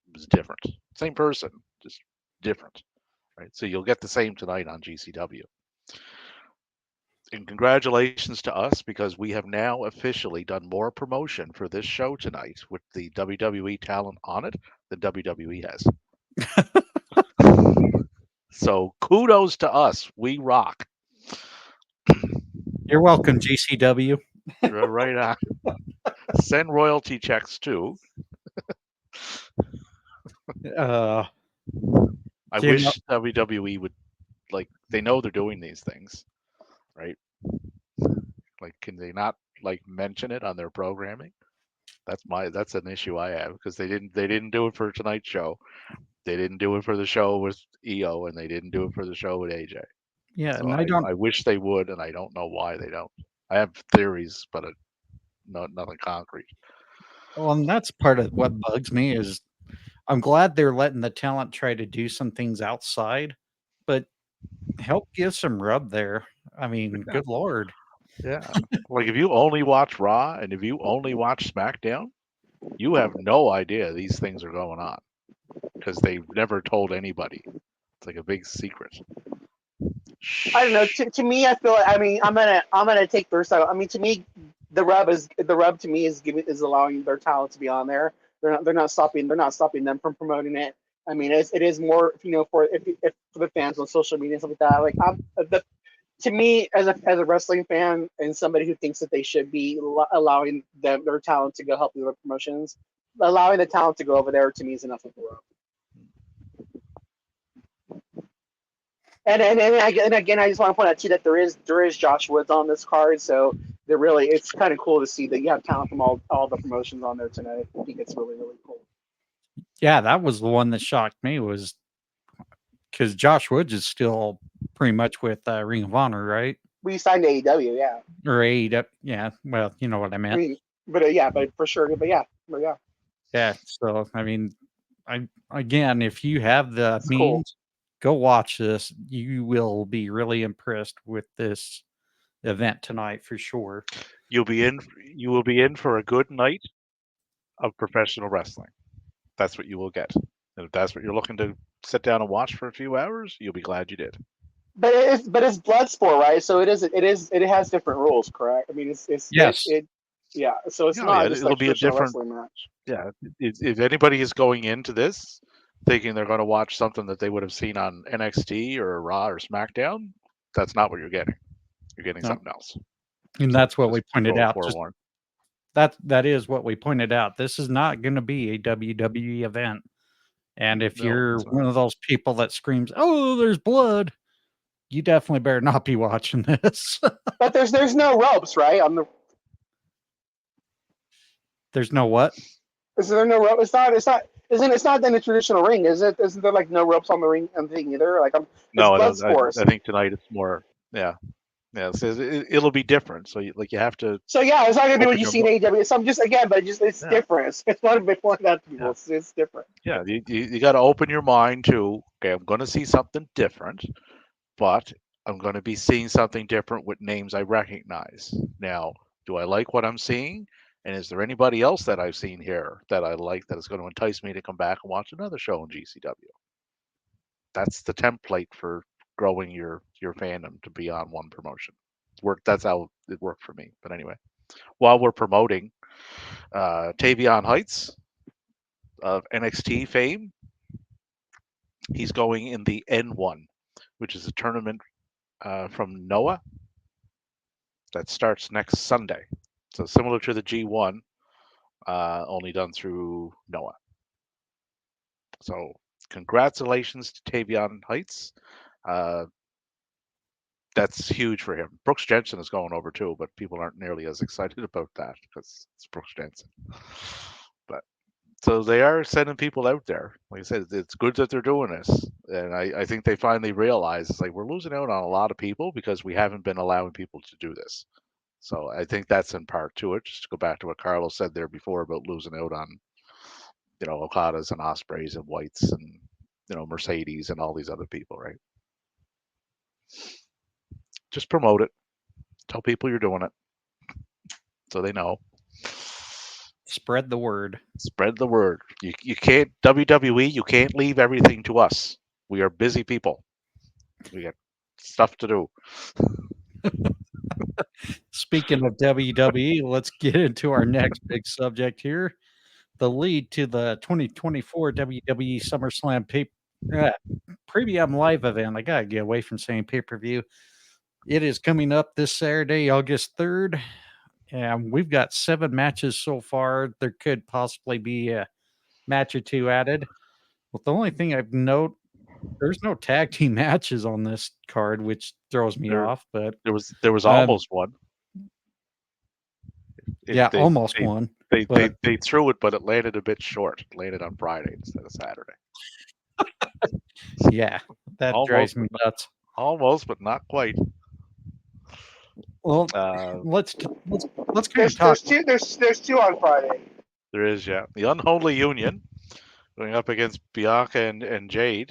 It was different. Same person, just different, right? So you'll get the same tonight on GCW. And congratulations to us, because we have now officially done more promotion for this show tonight with the WWE talent on it than WWE has. So kudos to us. We rock. You're welcome, GCW. Right on. Send royalty checks too. I wish WWE would, like, they know they're doing these things, right? Like, can they not like mention it on their programming? That's an issue I have, because they didn't do it for tonight's show. They didn't do it for the show with EO, and they didn't do it for the show with AJ. Yeah, So and I wish they would, and I don't know why they don't. I have theories, but nothing concrete. Well, and that's part of what bugs me is I'm glad they're letting the talent try to do some things outside, but help give some rub there. I mean, good Lord. Yeah. Like if you only watch Raw and if you only watch SmackDown, you have no idea these things are going on, because they've never told anybody. It's like a big secret. I don't know. To me, I feel like, I mean, I'm gonna take their side. I mean, to me, the rub to me is allowing their talent to be on there. They're not stopping them from promoting it. I mean, it is more, for if for the fans on social media and stuff like that. Like, to me, as a wrestling fan and somebody who thinks that they should be allowing their talent to go help the other promotions, allowing the talent to go over there, to me, is enough of a rub. And again, I just want to point out too that there is Josh Woods on this card, so it's kind of cool to see that you have talent from all the promotions on there tonight. I think it's really, really cool. Yeah, that was the one that shocked me, was because Josh Woods is still pretty much with Ring of Honor, right? We signed to AEW, yeah. Or AEW, yeah. Well, you know what I I meant. mean, but for sure, but yeah. Yeah. So I mean, again, if you have the It's means, cool. go watch this. You will be really impressed with this event tonight for sure. You will be in for a good night of professional wrestling. That's what you will get. And if that's what you're looking to sit down and watch for a few hours, you'll be glad you did. But it's blood sport, right? So it has different rules, correct? I mean, Yes. yeah. So it's Yeah, not yeah, just it'll like be a traditional different. wrestling match. Yeah, if anybody is going into this thinking they're going to watch something that they would have seen on NXT or Raw or SmackDown, that's not what you're getting. You're getting No. something else. And So that's what we just pointed go out. forewarned. That is what we pointed out. This is not going to be a WWE event. And if No, you're it's not. one of those people that screams, "Oh, there's blood," you definitely better not be watching this. But there's no ropes, right? There's no what? Is there no rope? It's not in a traditional ring, is it? Isn't there like no ropes on the ring and thing either? Like it's No, I blood don't. sports. I think tonight it's more. Yeah, yeah. So it'll be different. So you have to So yeah, it's not gonna be what open you your. see in AEW. So I'm just again, but it's Yeah, different. It's not a big point that to people. yeah, It's different. yeah. You got to open your mind to. Okay, I'm going to see something different, but I'm going to be seeing something different with names I recognize. Now, do I like what I'm seeing? And is there anybody else that I've seen here that I like that is going to entice me to come back and watch another show in GCW? That's the template for growing your fandom to be on one promotion. That's how it worked for me. But anyway, while we're promoting Tavion Heights of NXT fame, he's going in the N1, which is a tournament from Noah that starts next Sunday. So similar to the G1, only done through Noah. So congratulations to Tavion Heights. That's huge for him. Brooks Jensen is going over too, but people aren't nearly as excited about that because it's Brooks Jensen. But so they are sending people out there. Like I said, it's good that they're doing this, and I think they finally realize it's like we're losing out on a lot of people because we haven't been allowing people to do this. So I think that's in part to it. Just to go back to what Carlos said there before about losing out on, Okadas and Ospreys and Whites and Mercedes and all these other people, right? Just promote it. Tell people you're doing it so they know. Spread the word. Spread the word. You can't WWE. You can't leave everything to us. We are busy people. We got stuff to do. Speaking of WWE, let's get into our next big subject here. The lead to the 2024 WWE SummerSlam Premium Live event. I got to get away from saying pay-per-view. It is coming up this Saturday, August 3rd. And we've got 7 matches so far. There could possibly be a match or two added. But the only thing I've noted, there's no tag team matches on this card, which throws me off. But there was almost one. Almost one. They threw it, but it landed a bit short. It landed on Friday instead of Saturday. Yeah, that drives me nuts. Almost, but not quite. Well, let's kind There's of talk. there's two on Friday. There is, yeah. The Unholy Union going up against Bianca and Jade.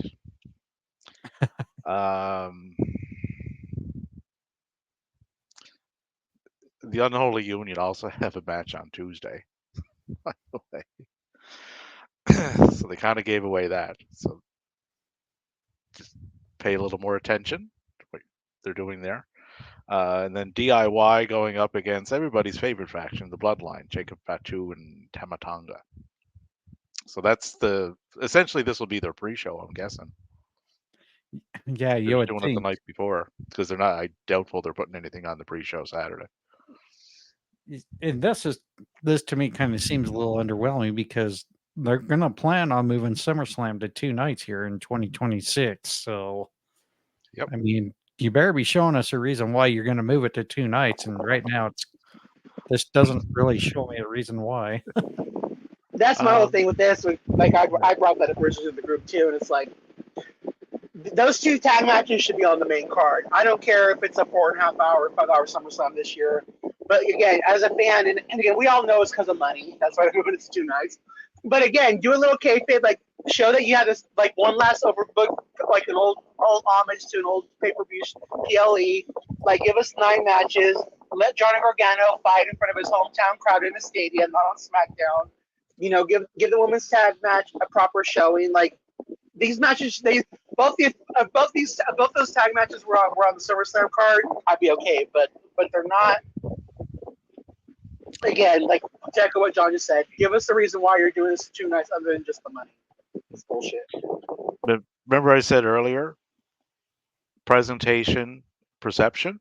The Unholy Union also have a match on Tuesday, by the way. So they kind of gave away that. So just pay a little more attention to they're doing there. And then DIY going up against everybody's favorite faction, the Bloodline, Jacob Fatu and Tamatanga. So that's essentially this will be their pre-show, I'm guessing. Yeah, you They're would doing it think. the night before because they're not. I doubtful they're putting anything on the pre-show Saturday. And this to me kind of seems a little underwhelming because they're going to plan on moving SummerSlam to 2 nights here in 2026. So, Yep. I mean, you better be showing us a reason why you're going to move it to 2 nights. And right now, this doesn't really show me a reason why. That's my whole thing with this. Like I brought that up originally in the group too, and it's like those 2 tag matches should be on the main card. I don't care if it's a 4.5 hour, 5 hour SummerSlam this year. But again, as a fan, and again, we all know it's because of money. That's why they're doing it to 2 nights. But again, do a little kayfabe, like show that you had this like one last overbook, like an old homage to an old pay-per-view PLE. Like give us 9 matches. Let Johnny Gargano fight in front of his hometown crowd in a stadium, not on SmackDown. You know, give the women's tag match a proper showing. Like these matches, both those tag matches were on the SummerSlam card. I'd be okay, but they're not. Again, like to echo what John just said, give us the reason why you're doing this 2 nights other than just the money. It's bullshit. But remember I said earlier, presentation, perception.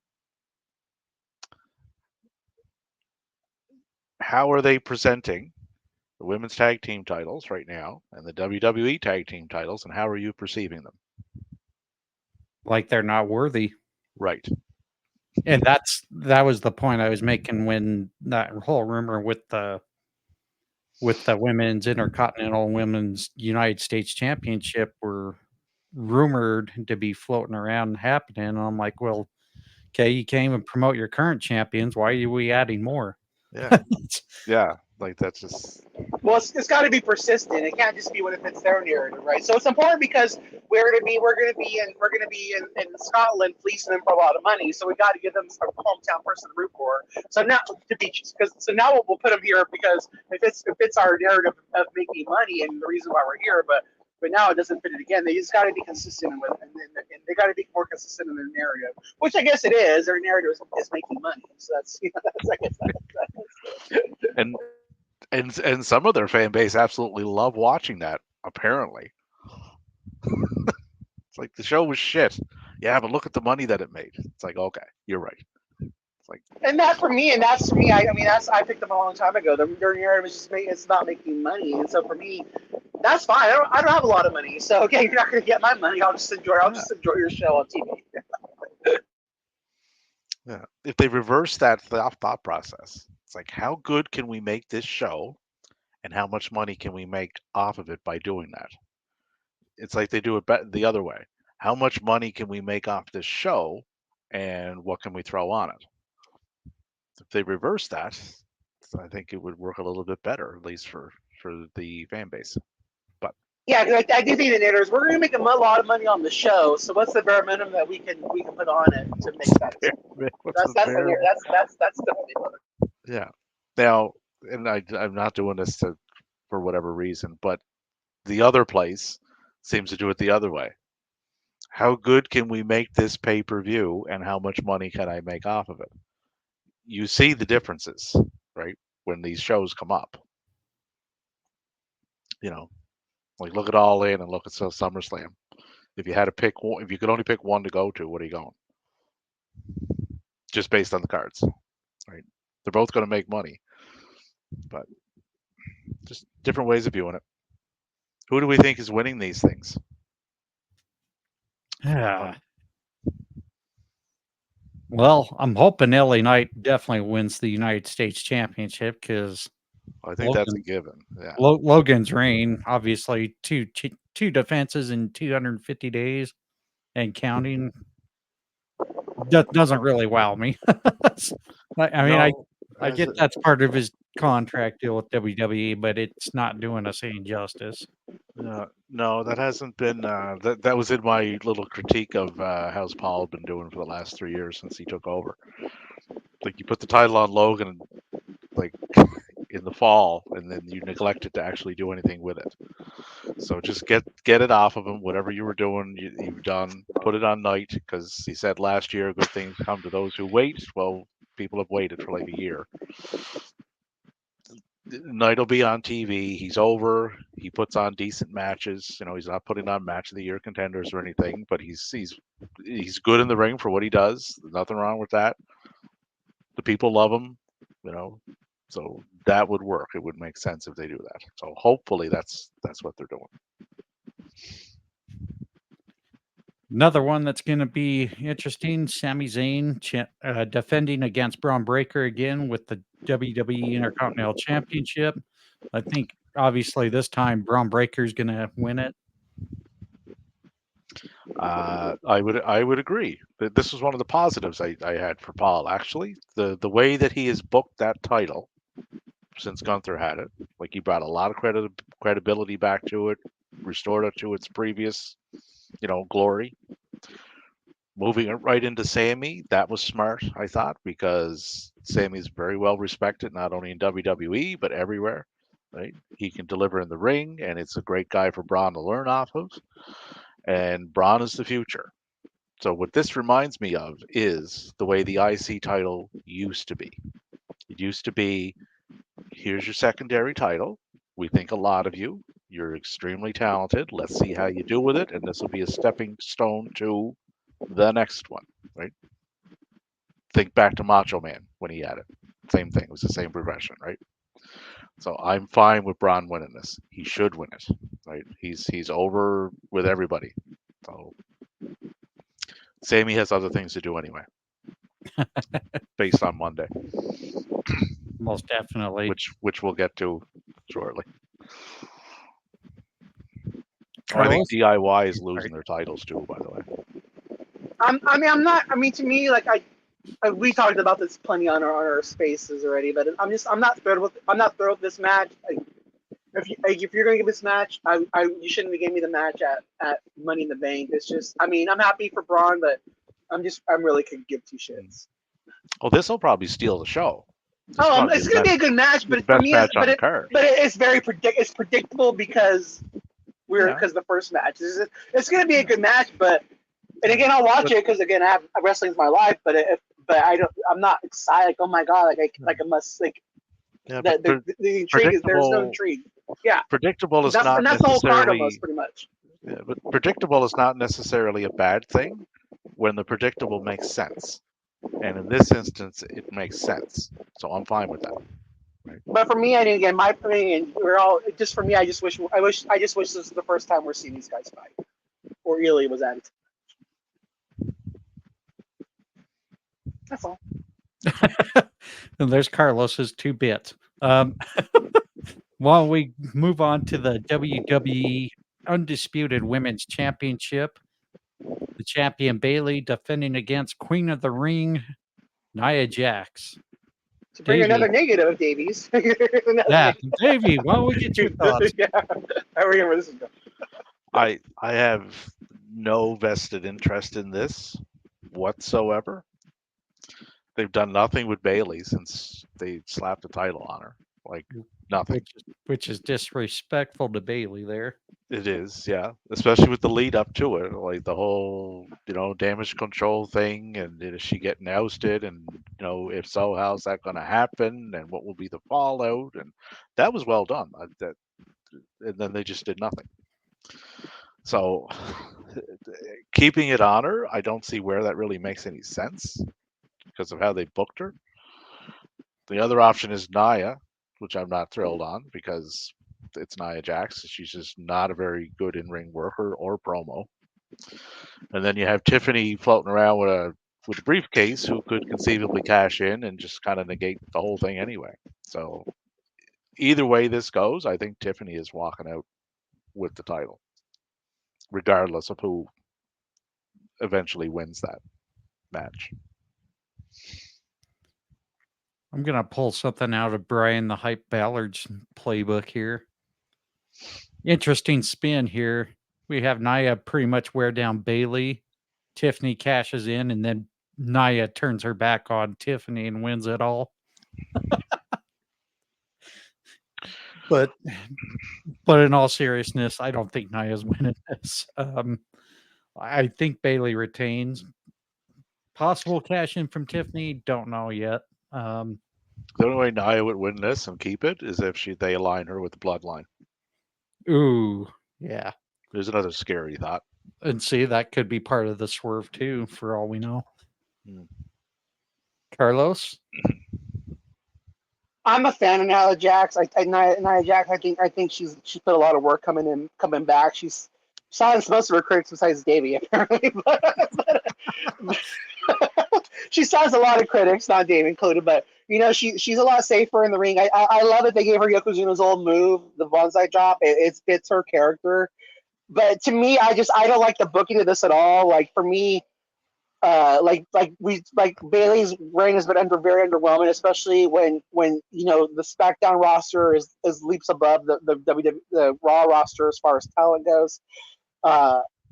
How are they presenting the women's tag team titles right now and the WWE tag team titles, and how are you perceiving them? Like they're not worthy. Right. And that was the point I was making when that whole rumor with the women's Intercontinental Women's United States Championship were rumored to be floating around and happening. And I'm like, well, okay, you can't even promote your current champions. Why are we adding more? Yeah. Yeah. Like that's just. Well, it's got to be persistent. It can't just be when it fits their narrative, right? So it's important because we're gonna be in Scotland fleecing them for a lot of money. So we got to give them a hometown person to root for. So now now we'll put them here because it fits our narrative of making money and the reason why we're here. But now it doesn't fit it again. They just got to be consistent with it, and they got to be more consistent in their narrative, which I guess it is. Their narrative is making money. So that's I guess that's And some of their fan base absolutely love watching that, apparently. It's like the show was shit. Yeah, but look at the money that it made. It's like, okay, you're right. It's like, and that's for me. I picked them a long time ago. Their narrative is it's not making money, and so for me, that's fine. I don't have a lot of money, so okay, you're not going to get my money. I'll just enjoy your show on TV. yeah. If they reverse that thought process, it's like, how good can we make this show, and how much money can we make off of it by doing that? It's like they do it the other way. How much money can we make off this show, and what can we throw on it? If they reverse that, I think it would work a little bit better, at least for the fan base. But yeah, I do think the narrative is we're going to make a lot of money on the show. So what's the bare minimum that we can put on it to make that? That's definitely better. Yeah. Now, and I'm not doing this for whatever reason, but the other place seems to do it the other way. How good can we make this pay-per-view, and how much money can I make off of it? You see the differences, right? When these shows come up. You know, like look at All In and look at SummerSlam. If you had to pick one, if you could only pick one to go to, what are you going? Just based on the cards, right? They're both going to make money, but just different ways of viewing it. Who do we think is winning these things? Yeah. Well, I'm hoping LA Knight definitely wins the United States Championship because I think that's a given. Yeah. Logan's reign, obviously, two defenses in 250 days and counting, doesn't really wow me. I get that's part of his contract deal with WWE, but it's not doing us any justice. No, that hasn't been. That was in my little critique of how's Paul been doing for the last 3 years since he took over. Like you put the title on Logan, like in the fall, and then you neglected to actually do anything with it. So just get it off of him. Whatever you were doing, you've done. Put it on night, because he said last year, good things come to those who wait. Well, people have waited for like a year. Night will be on TV. He's over. He puts on decent matches. You know, he's not putting on match of the year contenders or anything, but he's good in the ring for what he does. There's nothing wrong with that. The people love him, you know. So that would work. It would make sense if they do that. So hopefully that's what they're doing. Another one that's going to be interesting, Sami Zayn defending against Braun Breaker again with the WWE Intercontinental Championship. I think, obviously, this time Braun Breaker is going to win it. I would agree. This was one of the positives I had for Paul, actually. The way that he has booked that title since Gunther had it. Like, he brought a lot of credibility back to it, restored it to its previous, glory. Moving it right into Sami, that was smart, I thought, because Sami's very well respected, not only in WWE, but everywhere, right? He can deliver in the ring, and it's a great guy for Braun to learn off of. And Braun is the future. So what this reminds me of is the way the IC title used to be. It used to be, here's your secondary title. We think a lot of you. You're extremely talented. Let's see how you do with it. And this will be a stepping stone to the next one, right? Think back to Macho Man when he had it. Same thing. It was the same progression, right? So I'm fine with Braun winning this. He should win it, right? He's over with everybody. So Sami has other things to do anyway, based on Monday. Most definitely. Which we'll get to shortly. Carlos? I think DIY is losing their titles too, by the way. To me, like we talked about this plenty on our spaces already, but I'm not thrilled with this match. If you're gonna give this match, you shouldn't have given me the match at Money in the Bank. It's just, I'm happy for Braun, but I really could give two shits. Oh, this will probably steal the show. It's gonna be a good match, but for me, it's very predictable because the first match. It's gonna be a good match, and again, I'll watch it because again, wrestling's my life. But I'm not excited. Like, oh my god, like I must like. Yeah, the intrigue is there's no intrigue. Yeah, predictable is not that's the whole card necessarily almost, pretty much. Yeah, but predictable is not necessarily a bad thing when the predictable makes sense. And in this instance, it makes sense. So I'm fine with that. Right? But for me, again, my opinion, just for me, I just wish this was the first time we're seeing these guys fight, or Ely was at it. That's all. And there's Carlos's 2 bits. While we move on to the WWE Undisputed Women's Championship, the champion Bayley defending against Queen of the Ring, Nia Jax. To bring another negative, Davies. Davey, why don't we get your thoughts? Yeah, I remember this is going. I have no vested interest in this whatsoever. They've done nothing with Bayley since they slapped the title on her. Like, nothing. Which is disrespectful to Bayley there. It is, yeah. Especially with the lead up to it. Like the whole, damage control thing, and is she getting ousted? And, if so, how's that going to happen? And what will be the fallout? And that was well done. And then they just did nothing. So keeping it on her, I don't see where that really makes any sense because of how they booked her. The other option is Nia, which I'm not thrilled on because it's Nia Jax. She's just not a very good in-ring worker or promo. And then you have Tiffany floating around with a briefcase who could conceivably cash in and just kind of negate the whole thing anyway. So either way this goes, I think Tiffany is walking out with the title, regardless of who eventually wins that match. I'm going to pull something out of Bryan the Hype Ballard's playbook here. Interesting spin here. We have Nia pretty much wear down Bayley. Tiffany cashes in, and then Nia turns her back on Tiffany and wins it all. But in all seriousness, I don't think Nia's winning this. I think Bailey retains. Possible cash in from Tiffany, don't know yet. The only way Nia would win this and keep it is if they align her with the Bloodline. Ooh, yeah. There's another scary thought. And see, that could be part of the swerve too, for all we know. Carlos? I'm a fan of Nia Jax. Nia Jax. I think she's put a lot of work coming back. She's silenced most of her critics besides Davey, apparently. But she silenced a lot of critics, not Davey included. But she's a lot safer in the ring. I love that they gave her Yokozuna's old move, the bonsai drop. It fits her character. But to me, I don't like the booking of this at all. Like for me, Bailey's reign has been very underwhelming, especially when the SmackDown roster is leaps above the Raw roster as far as talent goes.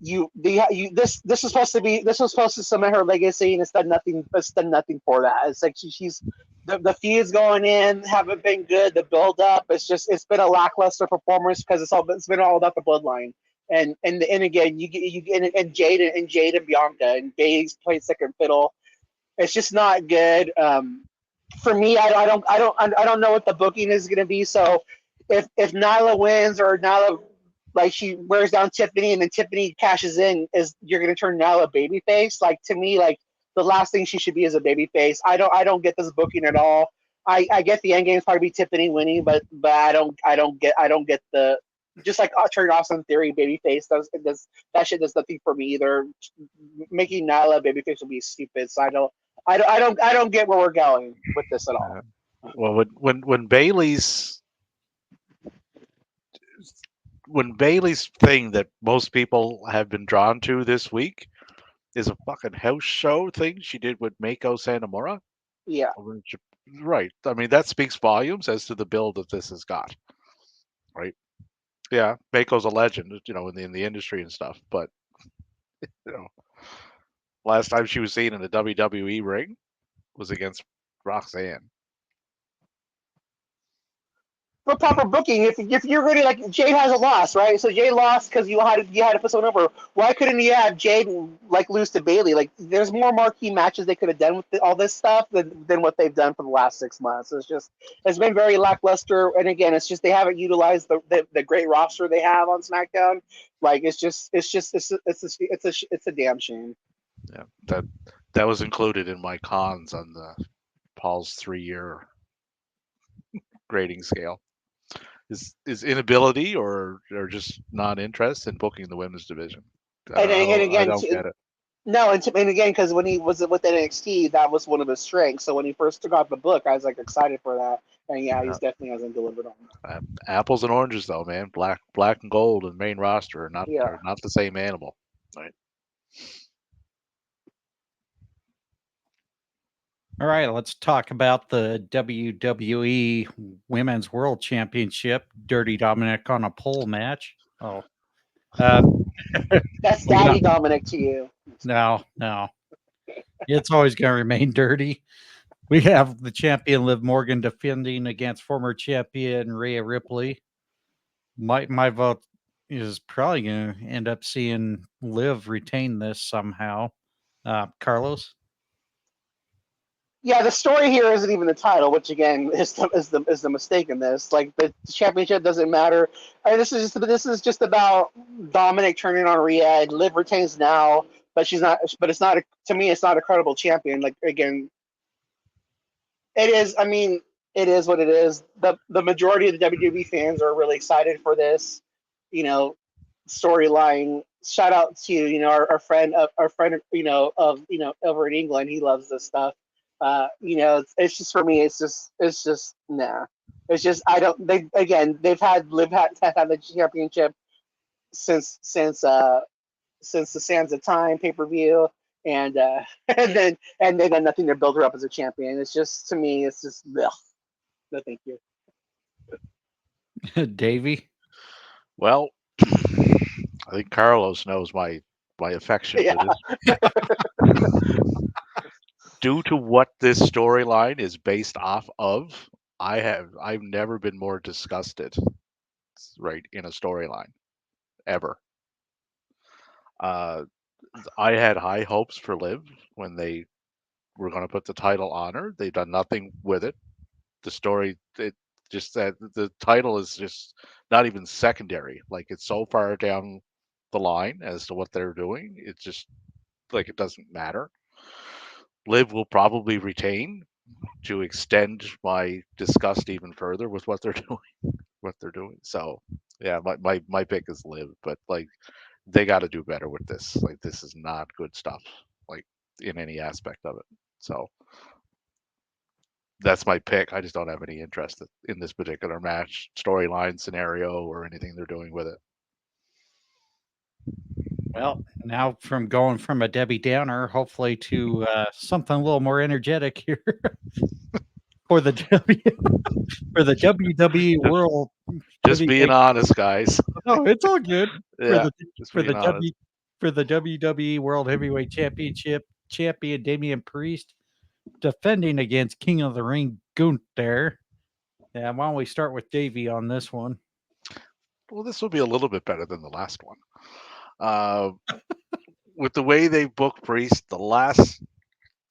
This was supposed to cement her legacy, and it's done nothing. It's done nothing for that. It's like she's the feuds going in haven't been good. The build up, it's been a lackluster performance because it's been all about the bloodline. And again, you get and Jade and Bianca and Bailey's played second fiddle. It's just not good. For me, I don't know what the booking is going to be. So if Nyla wins or Nyla she wears down Tiffany and then Tiffany cashes in, you're going to turn Nyla babyface? Like to me, the last thing she should be is a babyface. I don't get this booking at all. I get the end game is probably be Tiffany winning, but I don't get the. Just like turning off some theory, babyface that shit does nothing for me either. Making Nyla babyface would be stupid. So I don't get where we're going with this at all. Well, when Bailey's thing that most people have been drawn to this week is a fucking house show thing she did with Mako Sanomura. Yeah, right. I mean that speaks volumes as to the build that this has got. Right. Yeah, Mako's a legend, in the industry and stuff. But last time she was seen in a WWE ring was against Roxanne. for proper booking, if you're really Jade has a loss, right? So Jade lost because you had to put someone over. Why couldn't you have Jade lose to Bailey? There's more marquee matches they could have done with all this stuff than what they've done for the last 6 months. It's been very lackluster, and again, it's just they haven't utilized the great roster they have on SmackDown. It's a damn shame. Yeah, that was included in my cons on the Paul's 3-year grading scale. Is inability or just non-interest in booking the women's division. And again, I don't get it. No, and again, because when he was with NXT, that was one of his strengths. So when he first took out the book, I was excited for that. And yeah, he's definitely hasn't delivered on that. Apples and oranges, though, man. Black and gold and main roster are not the same animal, right? All right, let's talk about the WWE Women's World Championship. Dirty Dominic on a pole match. Oh, that's Daddy Dominic to you. No, it's always going to remain dirty. We have the champion Liv Morgan defending against former champion Rhea Ripley. My vote is probably going to end up seeing Liv retain this somehow. Carlos. Yeah, the story here isn't even the title, which again is the mistake in this. The championship doesn't matter. This is just about Dominic turning on Rhea. And Liv retains now, but she's not. But it's not to me. It's not a credible champion. Again, it is. I mean, it is what it is. The majority of the WWE fans are really excited for this. Storyline. Shout out to our friend over in England. He loves this stuff. It's just for me. It's just nah. It's just they've had Liv had the championship since the Sands of Time pay-per-view, and then they've done nothing to build her up as a champion. It's just to me, it's just ugh. No, thank you. Davey. Well, I think Carlos knows my affection for this. Due to what this storyline is based off of, I've never been more disgusted, right, in a storyline ever. I had high hopes for Liv when they were going to put the title on her. They've done nothing with it. The story, it just that the title is just not even secondary. Like it's so far down the line as to what they're doing. It's just like it doesn't matter. Liv will probably retain to extend my disgust even further with what they're doing. So yeah, my pick is Liv, but like they got to do better with this. Like this is not good stuff, like in any aspect of it. So that's my pick. I just don't have any interest in this particular match, storyline, scenario, or anything they're doing with it. Well, now from going from a Debbie Downer, hopefully to something a little more energetic here for the for the WWE World. Just being honest, guys. No, it's all good for Yeah, the just for being the honest. WWE World Heavyweight Championship champion Damian Priest defending against King of the Ring Gunther. Yeah, why don't we start with Davey on this one? Well, this will be a little bit better than the last one. With the way they booked Priest the last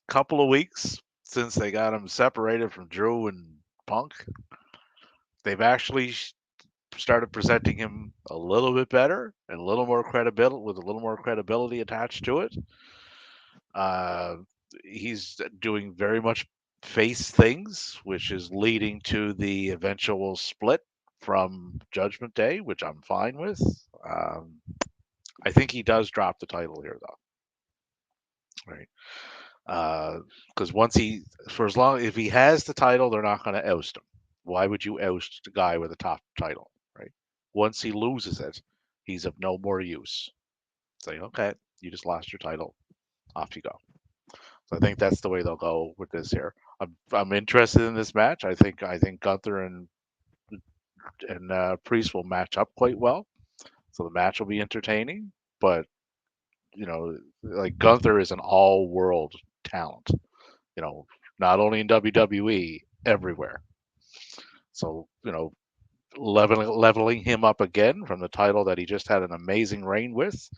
couple of weeks since they got him separated from Drew and Punk, they've actually started presenting him a little bit better and a little more credibility, with a little more credibility attached to it. He's doing very much face things, which is leading to the eventual split from Judgment Day, which I'm fine with. I think he does drop the title here, though, right? Because once if he has the title, they're not going to oust him. Why would you oust the guy with a top title, right? Once he loses it, he's of no more use. Say, okay, you just lost your title, off you go. So I think that's the way they'll go with this here. I'm interested in this match. I think Gunther and Priest will match up quite well. So the match will be entertaining. But like Gunther is an all-world talent. Not only in WWE, everywhere. So leveling him up again from the title that he just had an amazing reign with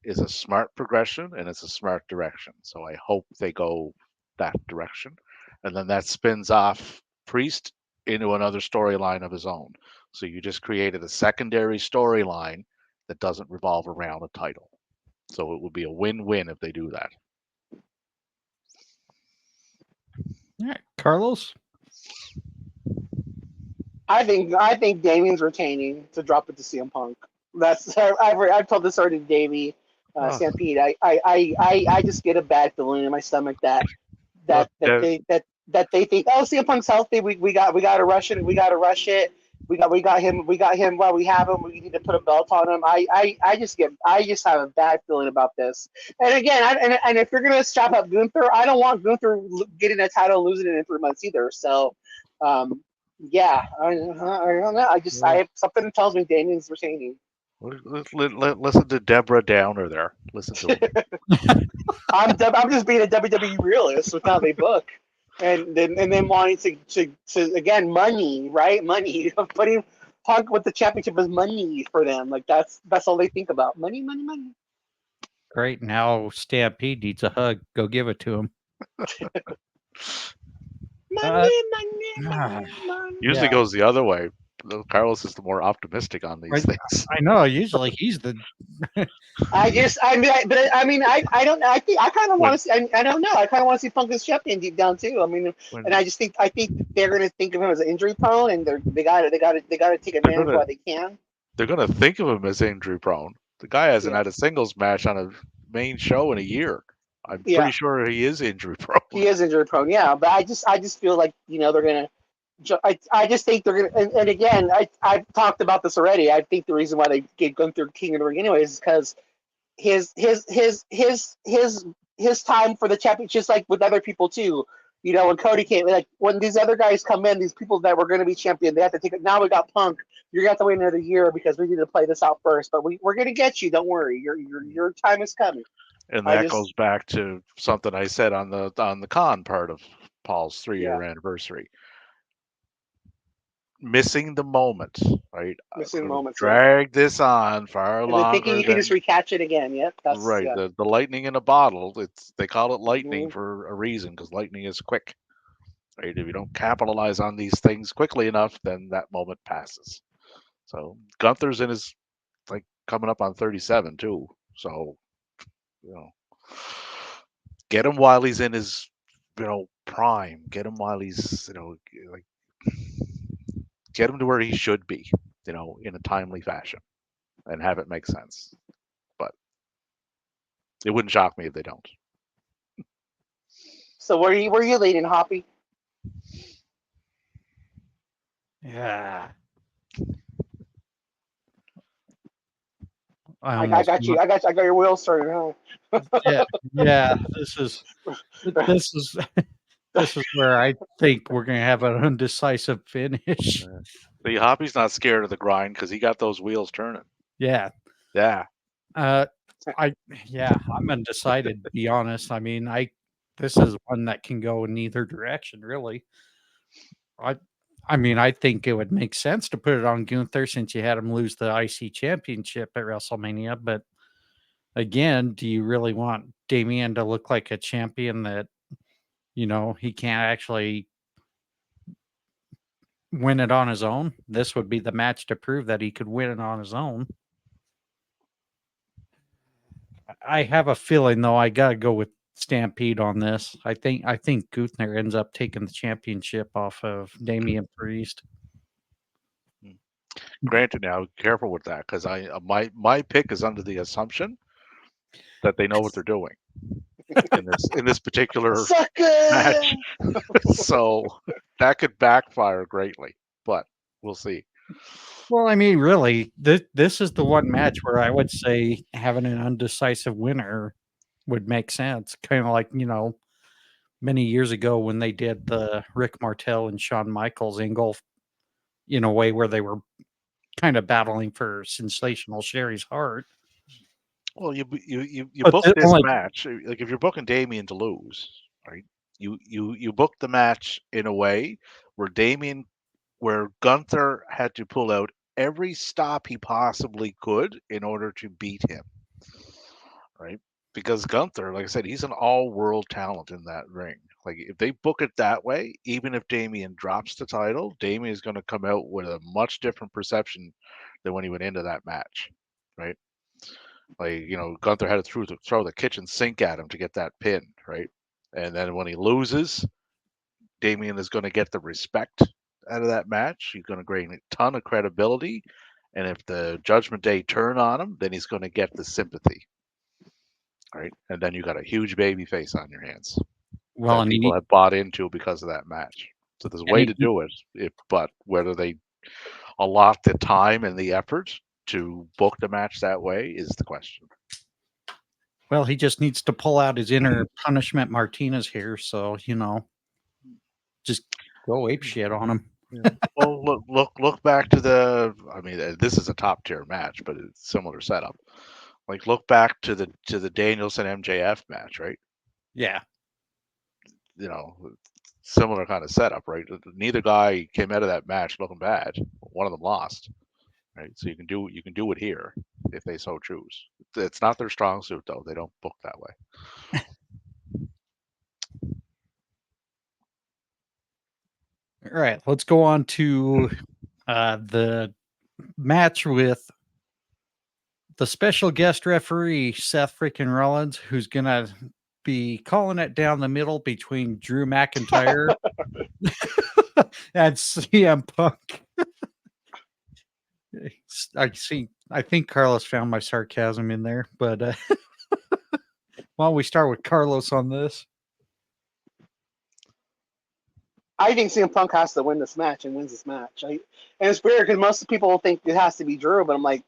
is a smart progression and it's a smart direction. So I hope they go that direction. And then that spins off Priest into another storyline of his own. So you just created a secondary storyline that doesn't revolve around a title. So it would be a win-win if they do that. All right, Carlos. I think Damien's retaining to drop it to CM Punk. I've told this already to Davey, Stampede. I just get a bad feeling in my stomach that they think, oh, CM Punk's healthy. We got to rush it. We got to rush it. We got him while we have him. We need to put a belt on him. I just have a bad feeling about this. And again, and if you're gonna strap up Gunther, I don't want Gunther getting a title and losing it in 3 months either. So, yeah, I don't know. I have something tells me Damien's retaining. Listen to Deborah Downer there. Listen to him. I'm just being a WWE realist with how they book, and then wanting to again money, right? Money. Putting Punk with the championship is money for them. Like that's all they think about. Money, money, money. Great. Now Stampede needs a hug. Go give it to him. Money. Usually goes the other way. Carlos is the more optimistic on these things. I know. Usually he's the. I don't. I think I kind of want to see. I don't know. I kind of want to see Punk as champion deep down too. I mean, and I think they're going to think of him as injury prone, and they got to take advantage while they can. They're going to think of him as injury prone. The guy hasn't had a singles match on a main show in a year. I'm pretty sure he is injury prone. He is injury prone, yeah. But I just feel like they're gonna. I just think they're gonna. And again, I've talked about this already. I think the reason why they get Gunther King of the Ring anyways is because his time for the championship, just like with other people too. When Cody came, like when these other guys come in, these people that were going to be champion, they have to take it. Now we got Punk. You're gonna have to wait another year because we need to play this out first. But we're gonna get you. Don't worry. Your time is coming. And that goes back to something I said on the con part of Paul's 3-year anniversary. missing the moment, right? Missing I'm gonna moments, yeah. drag this on far And then thinking longer you can than just recatch it again. Yep, that's right. yeah. The lightning in a bottle. They call it lightning Mhm. for a reason because lightning is quick. Right? If you don't capitalize on these things quickly enough, then that moment passes. So Gunther's in his like coming up on 37 too. So you know, get him while he's in his prime. Get him while he's like get him to where he should be. In a timely fashion and have it make sense. But it wouldn't shock me if they don't. So where you leading, Hoppy? Yeah. I I almost got you. I got your wheels turning, yeah, yeah. huh? This is this is where I think we're gonna have an undecisive finish. See, Hoppy's not scared of the grind because he got those wheels turning. Yeah. Yeah. I'm undecided, to be honest. I mean, this is one that can go in either direction, really. I I mean, I think it would make sense to put it on Gunther since you had him lose the IC championship at WrestleMania, but again, do you really want Damian to look like a champion that, he can't actually win it on his own? This would be the match to prove that he could win it on his own. I have a feeling though I gotta go with Stampede on this. I think Gunther ends up taking the championship off of Damian Priest. Granted, now careful with that because my pick is under the assumption that they know what they're doing in this particular match. Sucker. So that could backfire greatly, but we'll see. Well, I mean, really, this is the one match where I would say having an undecisive winner would make sense. Kind of like, many years ago when they did the Rick Martel and Shawn Michaels angle in a way where they were kind of battling for sensational Sherry's heart. Well, you But book the this only match like if you're booking Damien to lose, right? You book the match in a way where Gunther had to pull out every stop he possibly could in order to beat him, right? Because Gunther, like I said, he's an all-world talent in that ring. Like if they book it that way, even if Damien drops the title, Damien is going to come out with a much different perception than when he went into that match, right? Like Gunther had to throw the kitchen sink at him to get that pin, right? And then when he loses, Damien is going to get the respect out of that match. He's going to gain a ton of credibility, and if the Judgment Day turn on him, then he's going to get the sympathy, right? And then you got a huge baby face on your hands well, that and people have bought into because of that match. So there's a way to he do it, but whether they allot the time and the effort to book the match that way is the question. well, he just needs to pull out his inner Punishment Martinez here, so just go ape shit on him. Yeah. Well, look back to the. I mean, this is a top tier match, but it's similar setup. Like look back to the Danielson MJF match, right? Yeah. Similar kind of setup, right? Neither guy came out of that match looking bad. One of them lost, right? So you can do it here if they so choose. It's not their strong suit though. They don't book that way. All right, let's go on to the match with the special guest referee, Seth freaking Rollins, who's going to be calling it down the middle between Drew McIntyre and CM Punk. I think Carlos found my sarcasm in there, but why don't we start with Carlos on this? I think CM Punk has to win this match and wins this match. And it's weird because most people think it has to be Drew, but I'm like,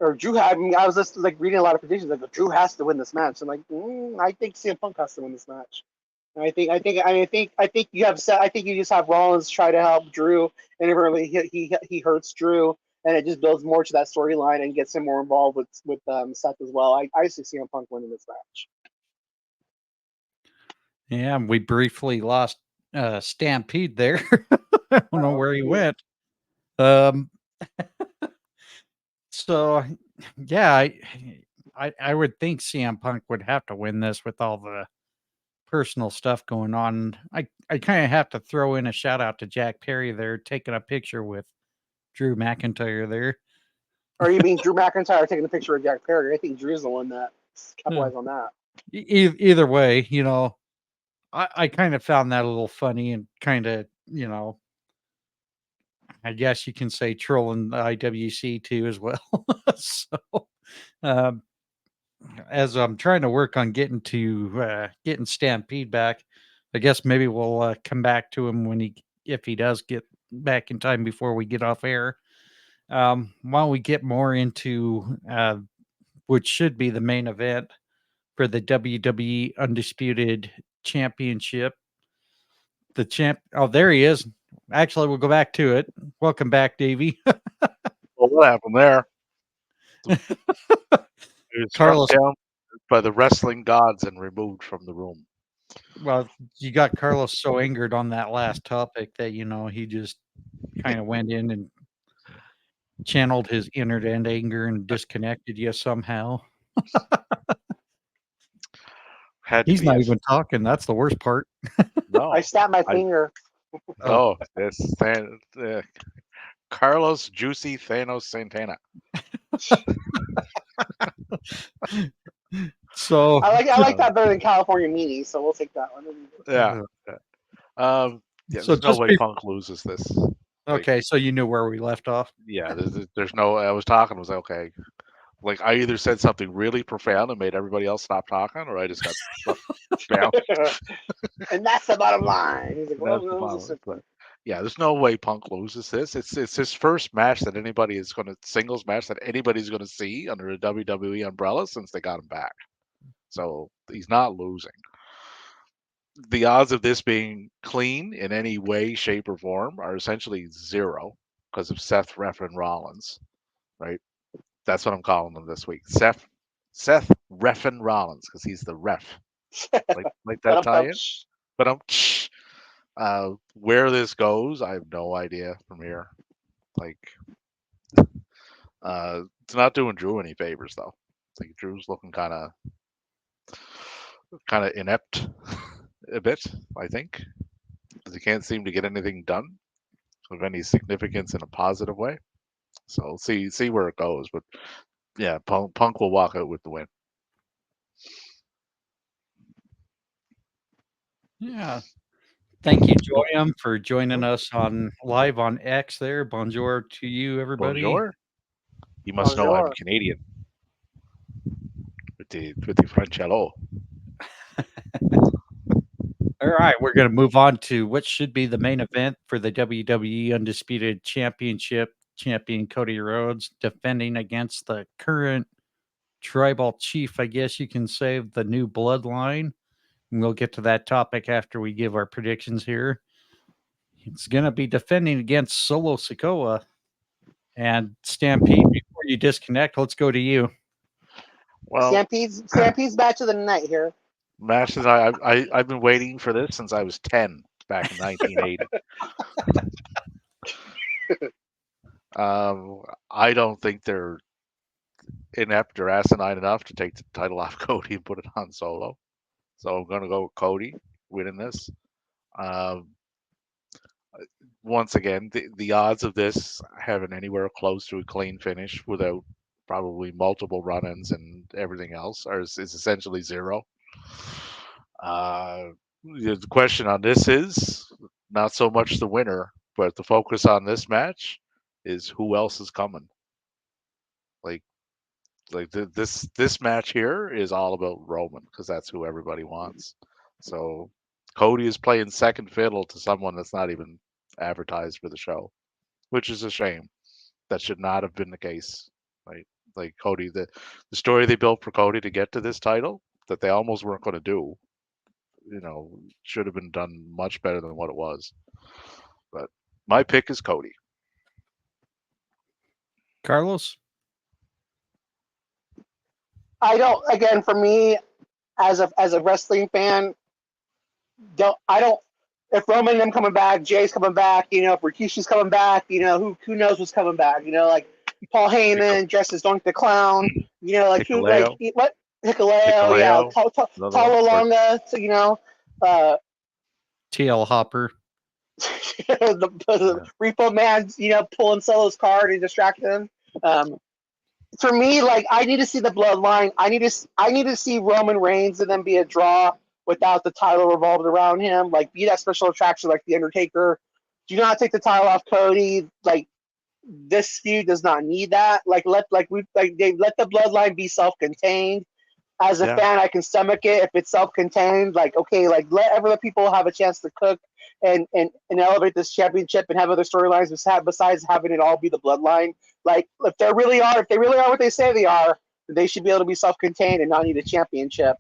or Drew. I mean, I was just like reading a lot of predictions like Drew has to win this match. I'm like, I think CM Punk has to win this match. And I think you have I think you just have Rollins try to help Drew, and it really he hurts Drew, and it just builds more to that storyline and gets him more involved with Seth as well. I see CM Punk winning this match. Yeah, we briefly lost Stampede there. I don't know where he went. Um, so yeah, I would think CM Punk would have to win this with all the personal stuff going on. I kind of have to throw in a shout out to Jack Perry there, taking a picture with Drew McIntyre there. Or you mean Drew McIntyre taking a picture of Jack Perry? I think Drew's the one that capitalized on that. Either way, I kind of found that a little funny and kind of, I guess you can say trolling the IWC too as well. So, um, as I'm trying to work on getting Stampede back, I guess maybe we'll come back to him if he does get back in time before we get off air. While we get more into which should be the main event for the WWE Undisputed Championship. The champ. Oh, there he is. Actually, we'll go back to it. Welcome back, Davey. Well, what happened there? It was Carlos. struck down by the wrestling gods and removed from the room. Well, you got Carlos so angered on that last topic that he just kind of went in and channeled his inner anger and disconnected you somehow. He's not even talking. That's the worst part. No, I snapped my finger. Oh, this Carlos Juicy Thanos Santana. So I like that better than California Meanie, so we'll take that one. Yeah. So there's no way Punk loses this. Okay, so you knew where we left off. Yeah, there's no. I was talking. I was like, okay. Like I either said something really profound and made everybody else stop talking, or I just got stuck down. And that's the bottom line. He's like, but, yeah, there's no way Punk loses this. It's his first match that anybody is going to singles match that anybody's going to see under a WWE umbrella since they got him back. So he's not losing. The odds of this being clean in any way, shape, or form are essentially zero because of Seth Reffin Rollins, right? That's what I'm calling him this week. Seth Reffin Rollins, because he's the ref. Like that tie-in. But where this goes, I have no idea from here. It's not doing Drew any favors though. I think Drew's looking kind of inept a bit. I think because he can't seem to get anything done of any significance in a positive way. So see where it goes. But yeah, Punk will walk out with the win. Yeah. Thank you, Joyam, for joining us live on X there. Bonjour to you, everybody. Bonjour. You must know I'm Canadian. With the French hello. All right, we're going to move on to what should be the main event for the WWE Undisputed Championship. Champion Cody Rhodes defending against the current tribal chief, I guess you can say, the new Bloodline. And we'll get to that topic after we give our predictions here. It's going to be defending against Solo Sikoa. And Stampede, before you disconnect, let's go to you. Well, Stampede's match of the night here. Matches I've been waiting for this since I was 10 back in 1980. I don't think they're inept or asinine enough to take the title off Cody and put it on Solo. So I'm going to go with Cody winning this. Once again, the odds of this having anywhere close to a clean finish without probably multiple run-ins and everything else is essentially zero. The question on this is not so much the winner, but the focus on this match is who else is coming. This match here is all about Roman because that's who everybody wants. So Cody is playing second fiddle to someone that's not even advertised for the show, which is a shame. That should not have been the case, right? Like Cody, the story they built for Cody to get to this title that they almost weren't going to do, should have been done much better than what it was. But my pick is Cody. Carlos? For me, as a wrestling fan, if Roman and them coming back, Jay's coming back, if Rikishi's coming back, who knows what's coming back, like Paul Heyman dressed as Donkey the Clown, like who, like Hikuleo. what Hikuleo, yeah, Another one. Talolonga, TL Hopper. the Repo Man, pulling Solo's card and distracting him. For me, like I need to see the Bloodline. I need to see Roman Reigns and then be a draw without the title revolved around him. Like be that special attraction like the Undertaker. Do not take the title off Cody. Like this feud does not need that. Like let the Bloodline be self-contained. As a fan, I can stomach it if it's self-contained. Like okay, like let other people have a chance to cook and elevate this championship and have other storylines besides having it all be the Bloodline. Like if they really are what they say they are, they should be able to be self-contained and not need a championship.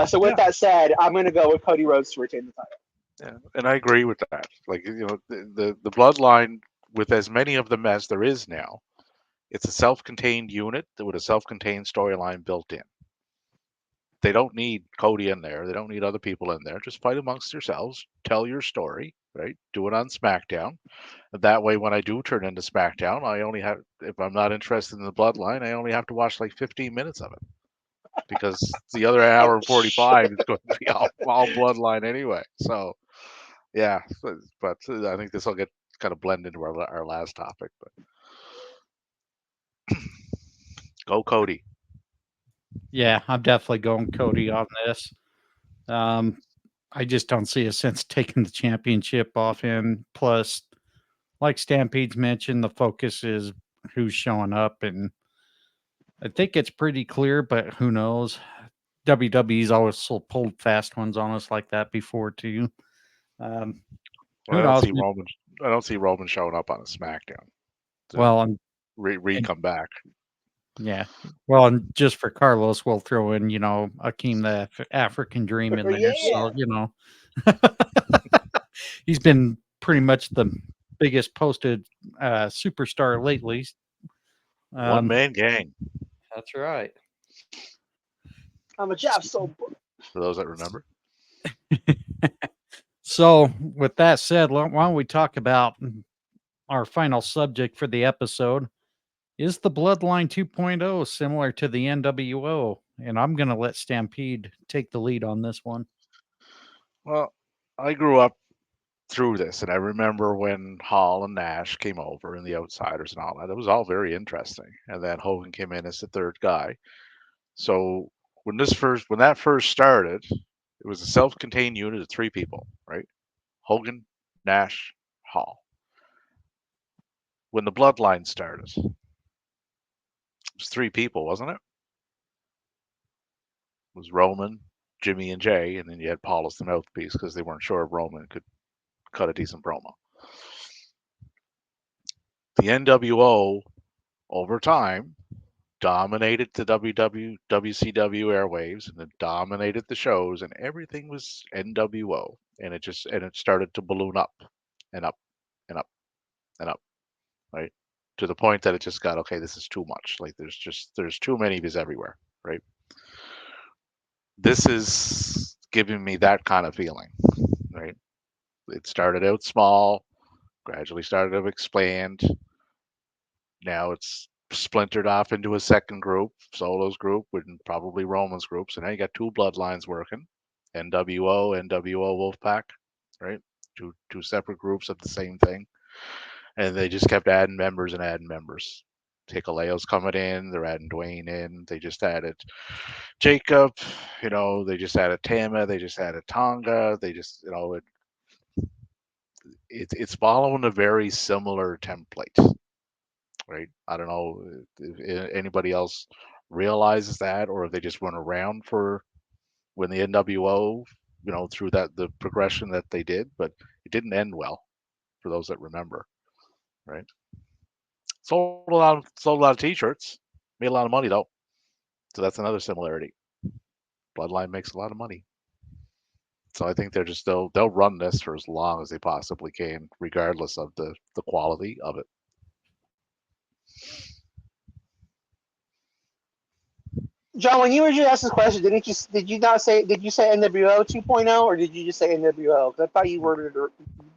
So with that said, I'm going to go with Cody Rhodes to retain the title. Yeah, and I agree with that. Like the Bloodline, with as many of them as there is now, it's a self-contained unit with a self-contained storyline built in. They don't need Cody in there. They don't need other people in there. Just fight amongst yourselves. Tell your story, right? Do it on SmackDown. That way, when I do turn into SmackDown, I only have, if I'm not interested in the Bloodline, I only have to watch like 15 minutes of it. Because the other hour and 45 is going to be all Bloodline anyway. So, yeah. But I think this will get kind of blend into our last topic. But go Cody. Yeah, I'm definitely going Cody on this. I just don't see a sense taking the championship off him. Plus, like Stampede's mentioned, the focus is who's showing up, and I think it's pretty clear, but who knows? WWE's always pulled fast ones on us like that before too. Who knows? I don't see Roman showing up on a SmackDown. Well, and come back. Yeah. Well, and just for Carlos, we'll throw in, Akeem the African Dream in there. Yeah. So, he's been pretty much the biggest posted superstar lately. One man gang. That's right. I'm a Jeff, so for those that remember. So, with that said, why don't we talk about our final subject for the episode? Is the Bloodline 2.0 similar to the NWO? And I'm going to let Stampede take the lead on this one. Well, I grew up through this, and I remember when Hall and Nash came over and the Outsiders and all that. It was all very interesting. And then Hogan came in as the third guy. So when that first started, it was a self-contained unit of three people, right? Hogan, Nash, Hall. When the Bloodline started, it was three people, wasn't it? It was Roman, Jimmy, and Jay, and then you had Paul as the mouthpiece because they weren't sure if Roman could cut a decent promo. The NWO, over time, dominated the WCW airwaves, and it dominated the shows, and everything was NWO, and it started to balloon up and up and up and up, right? To the point that it just got, okay, this is too much. Like there's too many of these everywhere, right? This is giving me that kind of feeling, right? It started out small, gradually started to expand. Now it's splintered off into a second group, Solo's group, and probably Roman's group. So now you got two bloodlines working, NWO, Wolfpack, right? Two separate groups of the same thing, and they just kept adding members and adding members. Hikuleo's coming in, they're adding Dwayne in. They just added Jacob, they just added Tama, they just added Tonga. They just, it's following a very similar template. Right? I don't know if anybody else realizes that, or if they just went around for when the NWO, through the progression that they did, but it didn't end well for those that remember, right? Sold a lot of T-shirts, made a lot of money though, so that's another similarity. Bloodline makes a lot of money, so I think they'll run this for as long as they possibly can, regardless of the quality of it. John, when you originally asked this question, did you say NWO 2.0 or did you just say NWO? Because I thought you worded it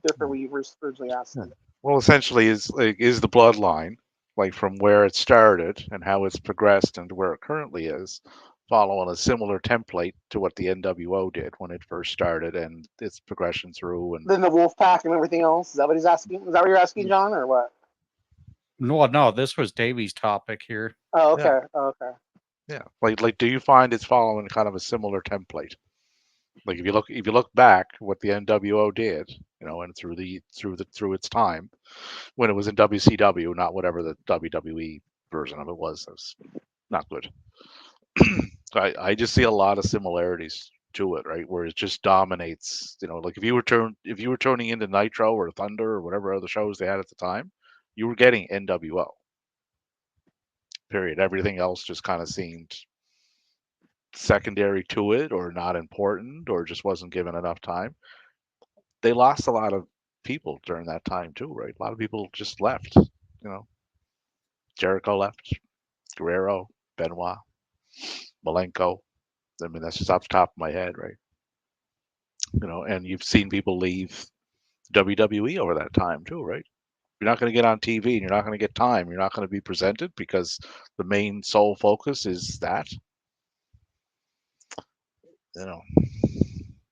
different when you were originally asked it. Well, essentially, is the bloodline, like from where it started and how it's progressed and where it currently is, following a similar template to what the NWO did when it first started and its progression through. And Then the wolf pack and everything else. Is that what he's asking? Is that what you're asking, John, or what? No, this was Davey's topic here. Oh, okay. Yeah. Oh, okay. yeah, like do you find it's following kind of a similar template? Like if you look back what the NWO did, and through its time when it was in WCW, not whatever the WWE version of it was not good. I just see a lot of similarities to it, right? Where it just dominates. Like if you were tuning into Nitro or Thunder or whatever other shows they had at the time, you were getting NWO. Period. Everything else just kind of seemed secondary to it or not important or just wasn't given enough time. They lost a lot of people during that time too, right? A lot of people just left. Jericho left, Guerrero, Benoit, Malenko. I mean, that's just off the top of my head, right? And you've seen people leave WWE over that time too, right? You're not going to get on TV and you're not going to get time. You're not going to be presented because the main sole focus is that.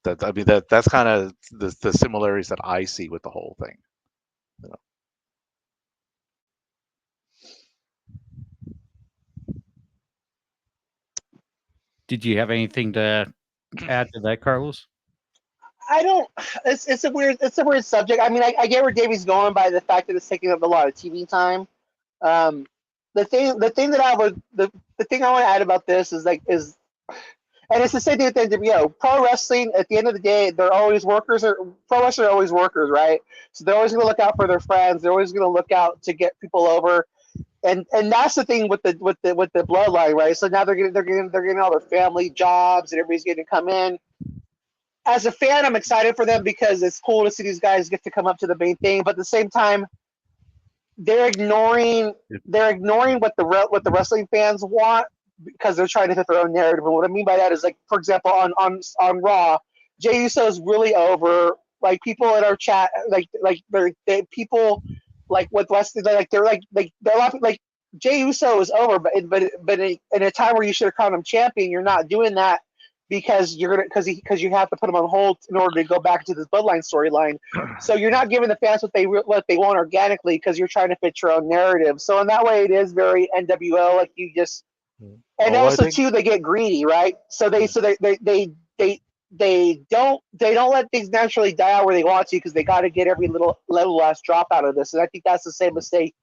That's kind of the similarities that I see with the whole thing. Did you have anything to add to that, Carlos? I don't. It's a weird subject. I mean, I get where Davey's going by the fact that it's taking up a lot of TV time. The thing that the thing I want to add about this is and it's the same thing with the NWO. Pro wrestling, at the end of the day, they're always workers. Pro wrestlers are always workers, right? So they're always going to look out for their friends. They're always going to look out to get people over. And that's the thing with the bloodline, right? So now they're getting all their family jobs and everybody's getting to come in. As a fan, I'm excited for them because it's cool to see these guys get to come up to the main thing. But at the same time, they're ignoring what the wrestling fans want because they're trying to fit their own narrative. And what I mean by that is, like, for example, on Raw, Jey Uso is really over. Like, people in our chat, people like with Wesley, they're laughing, like Jey Uso is over, but in a time where you should have crowned him champion, you're not doing that because you have to put him on hold in order to go back to this bloodline storyline. So you're not giving the fans what they want organically because you're trying to fit your own narrative. So in that way, it is very NWO. Like you just, and also too, they get greedy, right? So they don't let things naturally die out where they want to because they got to get every little last drop out of this. And I think that's the same mistake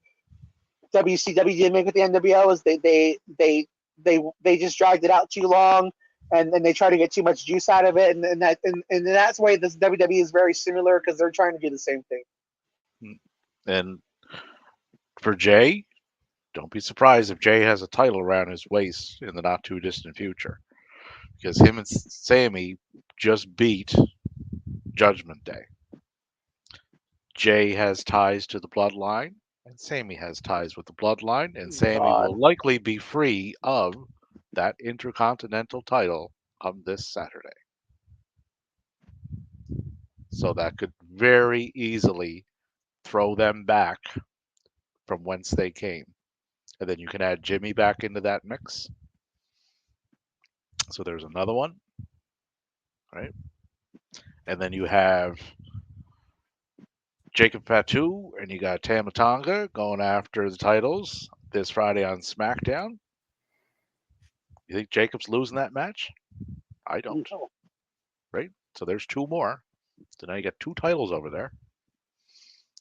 WCW did make with the NWO is they just dragged it out too long. And then they try to get too much juice out of it, and that's why this WWE is very similar because they're trying to do the same thing. And for Jay, don't be surprised if Jay has a title around his waist in the not too distant future, because him and Sammy just beat Judgment Day. Jay has ties to the Bloodline, and Sammy has ties with the Bloodline, and Sammy will likely be free of that Intercontinental title on this Saturday. So that could very easily throw them back from whence they came. And then you can add Jimmy back into that mix. So there's another one, right? And then you have Jacob Fatu and you got Tama Tonga going after the titles this Friday on SmackDown. You think Jacob's losing that match? I don't. Right? So there's two more. So now you got two titles over there.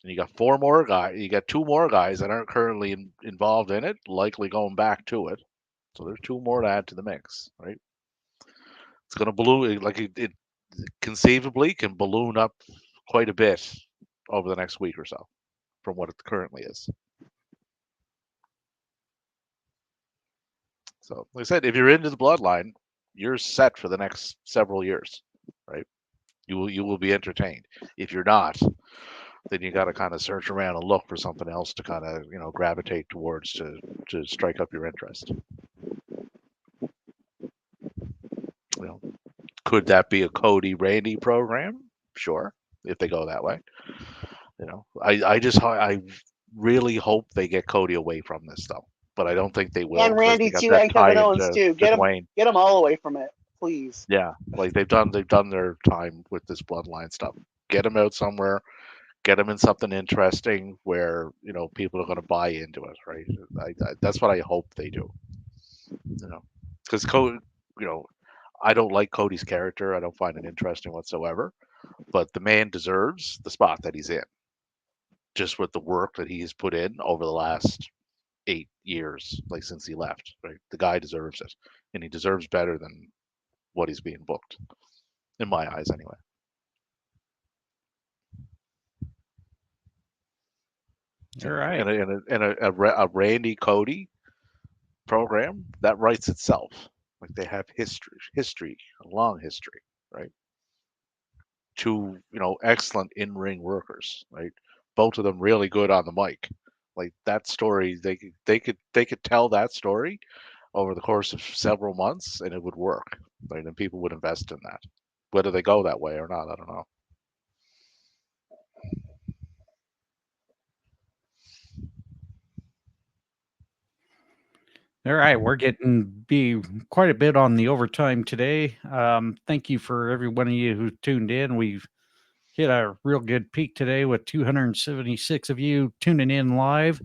And you got four more guys. You got two more guys that aren't currently involved in it, likely going back to it. So there's two more to add to the mix, right? It's going to balloon, like it conceivably can balloon up quite a bit over the next week or so from what it currently is. So, like I said, if you're into the Bloodline, you're set for the next several years, right? You will be entertained. If you're not, then you got to kind of search around and look for something else to kind of gravitate towards to strike up your interest. know, could that be a Cody Randy program? Sure, if they go that way. You know, I really hope they get Cody away from this though, but I don't think they will And because they Randy got too, that and tie Kevin Owens into too. Dwayne. Get them all away from it, please. Yeah, like they've done their time with this bloodline stuff. Get them out somewhere, get them in something interesting where you know people are going to buy into it, right? That's what I hope they do. You know, because Cody, you know, I don't like Cody's character. I don't find it interesting whatsoever. But the man deserves the spot that he's in, just with the work that he has put in over the last 8 years, like since he left. Right, the guy deserves it, and he deserves better than what he's being booked, in my eyes, anyway. All right. And a Randy Cody program that writes itself. Like they have history, a long history, right? Two, you know, excellent in-ring workers, right? Both of them really good on the mic. Like that story, they could tell that story over the course of several months, and it would work, right? And people would invest in that. Whether they go that way or not, I don't know. All right, we're getting be quite a bit on the overtime today. Thank you for every one of you who tuned in. We've hit a real good peak today with 276 of you tuning in live.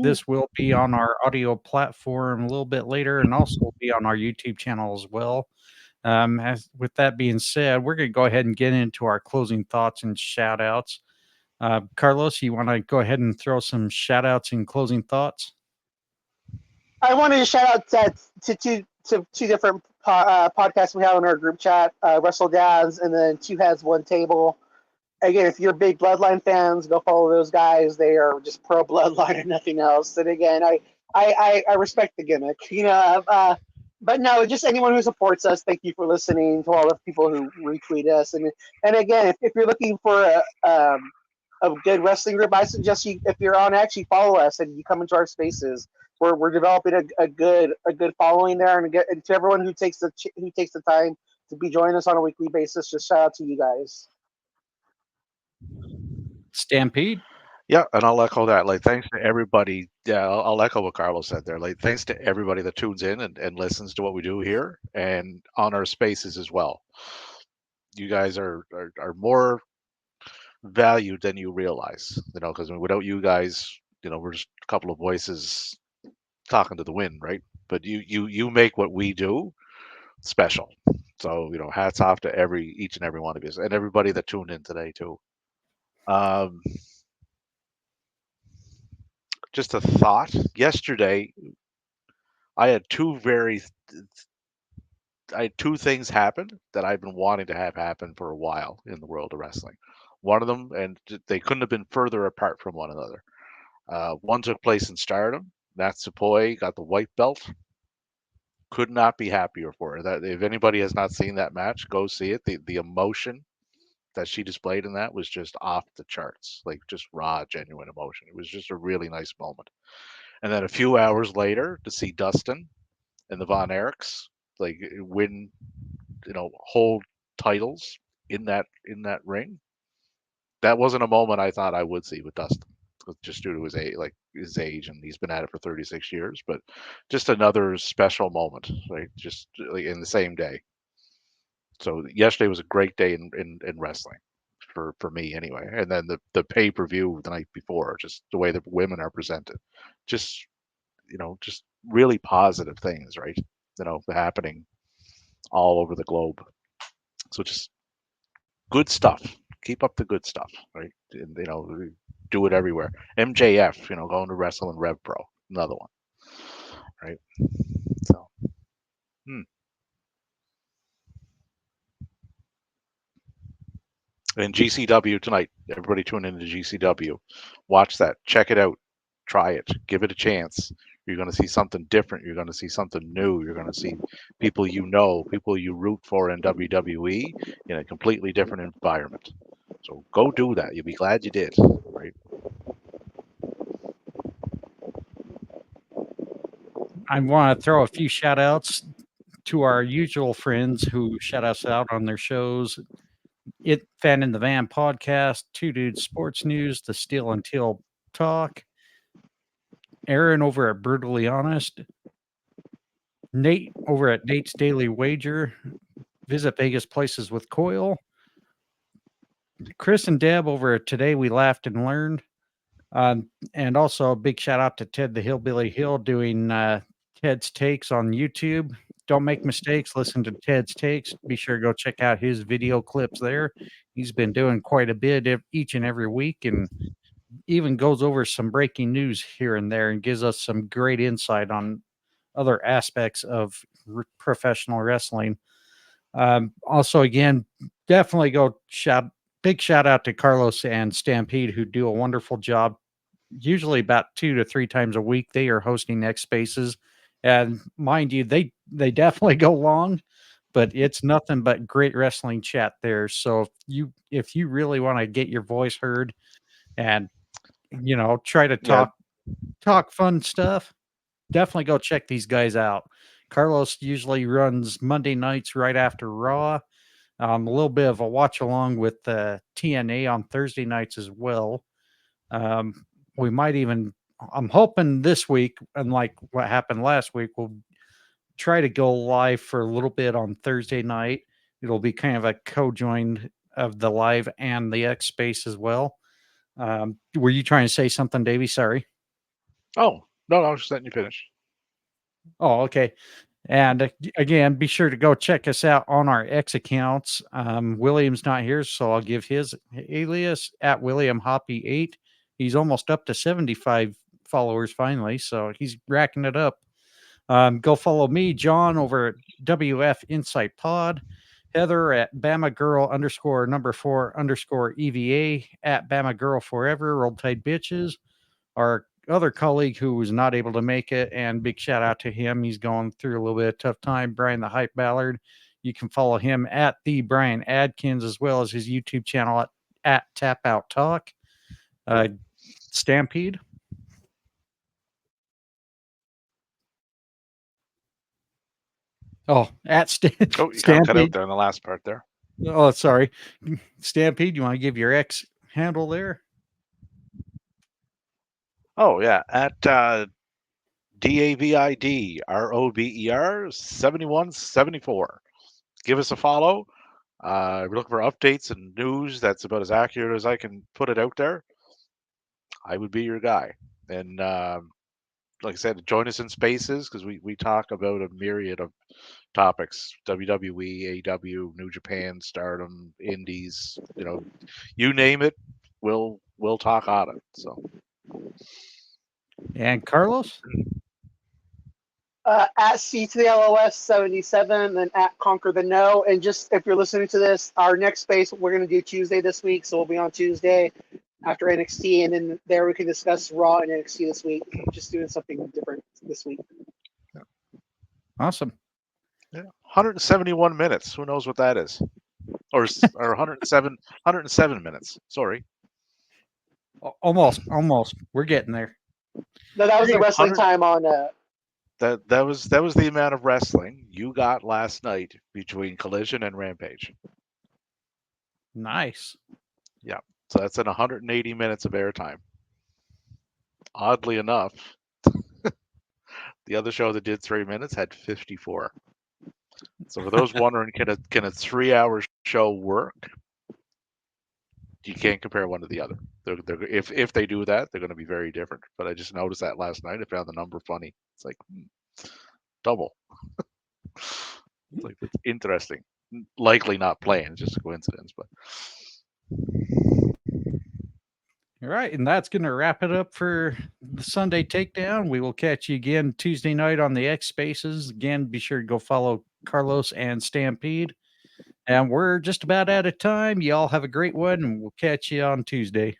This will be on our audio platform a little bit later, and also be on our YouTube channel as well. As with that being said, we're going to go ahead and get into our closing thoughts and shout outs. Carlos, you want to go ahead and throw some shout outs and closing thoughts? I wanted to shout out to two different podcasts we have in our group chat, Wrestle Dads and then Two Heads One Table. Again, if you're big Bloodline fans, go follow those guys. They are just pro Bloodline and nothing else. And again, I respect the gimmick, you know. But no, just anyone who supports us, thank you for listening. To all the people who retweet us, and again, if you're looking for a good wrestling group, I suggest you, if you're on, actually follow us and you come into our spaces. We're developing a good following there, and to everyone who takes the time to be joining us on a weekly basis, just shout out to you guys. Stampede. Yeah, and I'll echo that. Like, thanks to everybody. Yeah, I'll echo what Carlos said there. Like, thanks to everybody that tunes in and listens to what we do here and on our spaces as well. You guys are more valued than you realize, you know, because without you guys, you know, we're just a couple of voices talking to the wind, right? But you make what we do special. So, you know, hats off to each and every one of you and everybody that tuned in today too. Just a thought. Yesterday, I had two things happen that I've been wanting to have happen for a while in the world of wrestling. One of them, and they couldn't have been further apart from one another. One took place in Stardom. Natsupoi got the white belt. Could not be happier for her. That if anybody has not seen that match, go see it. The emotion that she displayed in that was just off the charts, like just raw, genuine emotion. It was just a really nice moment. And then a few hours later, to see Dustin and the Von Erichs like win, you know, hold titles in that ring. That wasn't a moment I thought I would see with Dustin, just due to his age, and he's been at it for 36 years. But just another special moment, right? Just like in the same day. So yesterday was a great day in wrestling for me anyway. And then the pay-per-view the night before, just the way that women are presented, just you know, just really positive things, right? You know, happening all over the globe. So just good stuff. Keep up the good stuff, right? And, you know, do it everywhere. MJF, you know, going to wrestle in Rev Pro, another one, right? So, and GCW tonight. Everybody tune into GCW. Watch that. Check it out. Try it. Give it a chance. You're going to see something different. You're going to see something new. You're going to see people you know, people you root for in WWE in a completely different environment. So go do that. You'll be glad you did, right? I want to throw a few shout outs to our usual friends who shout us out on their shows, It Fan in the Van podcast, Two Dudes Sports News, the Steel and Teal Talk, Aaron over at Brutally Honest, Nate over at Nate's Daily Wager, Visit Vegas Places with Coil, Chris and Deb over at Today We Laughed and Learned, and also a big shout out to Ted the Hillbilly Hill doing Ted's Takes on YouTube. Don't make mistakes. Listen to Ted's Takes. Be sure to go check out his video clips there. He's been doing quite a bit each and every week, and even goes over some breaking news here and there and gives us some great insight on other aspects of professional wrestling. Also, again, definitely go big shout out to Carlos and Stampede, who do a wonderful job. Usually about 2 to 3 times a week, they are hosting X Spaces, and mind you, they definitely go long, but it's nothing but great wrestling chat there. So if you really want to get your voice heard and try to talk fun stuff, definitely go check these guys out. Carlos usually runs Monday nights right after Raw. A little bit of a watch along with TNA on Thursday nights as well. We might even, I'm hoping this week, unlike what happened last week, we'll try to go live for a little bit on Thursday night. It'll be kind of a co-joined of the live and the X Space as well. Were you trying to say something, Davey? Sorry. Oh, no, I was just letting you finish. Oh, okay. And again, be sure to go check us out on our X accounts. William's not here, so I'll give his alias at William Hoppe 8. He's almost up to 75 followers finally, so he's racking it up. Go follow me, John, over at wfincitepod. Heather at Bama Girl _4_ EVA at Bama Girl Forever. Roll Tide Bitches. Our other colleague who was not able to make it, and big shout out to him. He's going through a little bit of tough time. Bryan the Hype Ballard. You can follow him at the Bryan Adkins, as well as his YouTube channel at Tap Out Talk. Stampede. Oh, at Stampede. Oh, you got cut out there in the last part there. Oh, sorry. Stampede, you want to give your X handle there? Oh, yeah. At DAVID ROBER 7174. Give us a follow. We're looking for updates and news that's about as accurate as I can put it out there. I would be your guy. And like I said, join us in spaces because we talk about a myriad of topics: WWE, AEW, New Japan, Stardom, Indies. You name it, we'll talk on it. So. And Carlos? At C to the LOS 77 and at Conquer the No. And just if you're listening to this, our next space we're going to do Tuesday this week. So we'll be on Tuesday after NXT. And then there we can discuss Raw and NXT this week. Just doing something different this week. Awesome. Yeah. 171 minutes. Who knows what that is? Or 107 minutes. Sorry. Almost. We're getting there. No, that was the wrestling time on That was the amount of wrestling you got last night between Collision and Rampage. Nice. Yeah. So that's in 180 minutes of airtime. Oddly enough, the other show that did 3 minutes had 54. So for those wondering, can a 3-hour show work? You can't compare one to the other. If they do that, they're going to be very different. But I just noticed that last night. I found the number funny. It's like double. It's like, it's interesting. Likely not playing. It's just a coincidence. But all right, and that's going to wrap it up for the Sunday Takedown. We will catch you again Tuesday night on the X Spaces. Again, be sure to go follow Carlos and Stampede. And we're just about out of time. Y'all have a great one, and we'll catch you on Tuesday.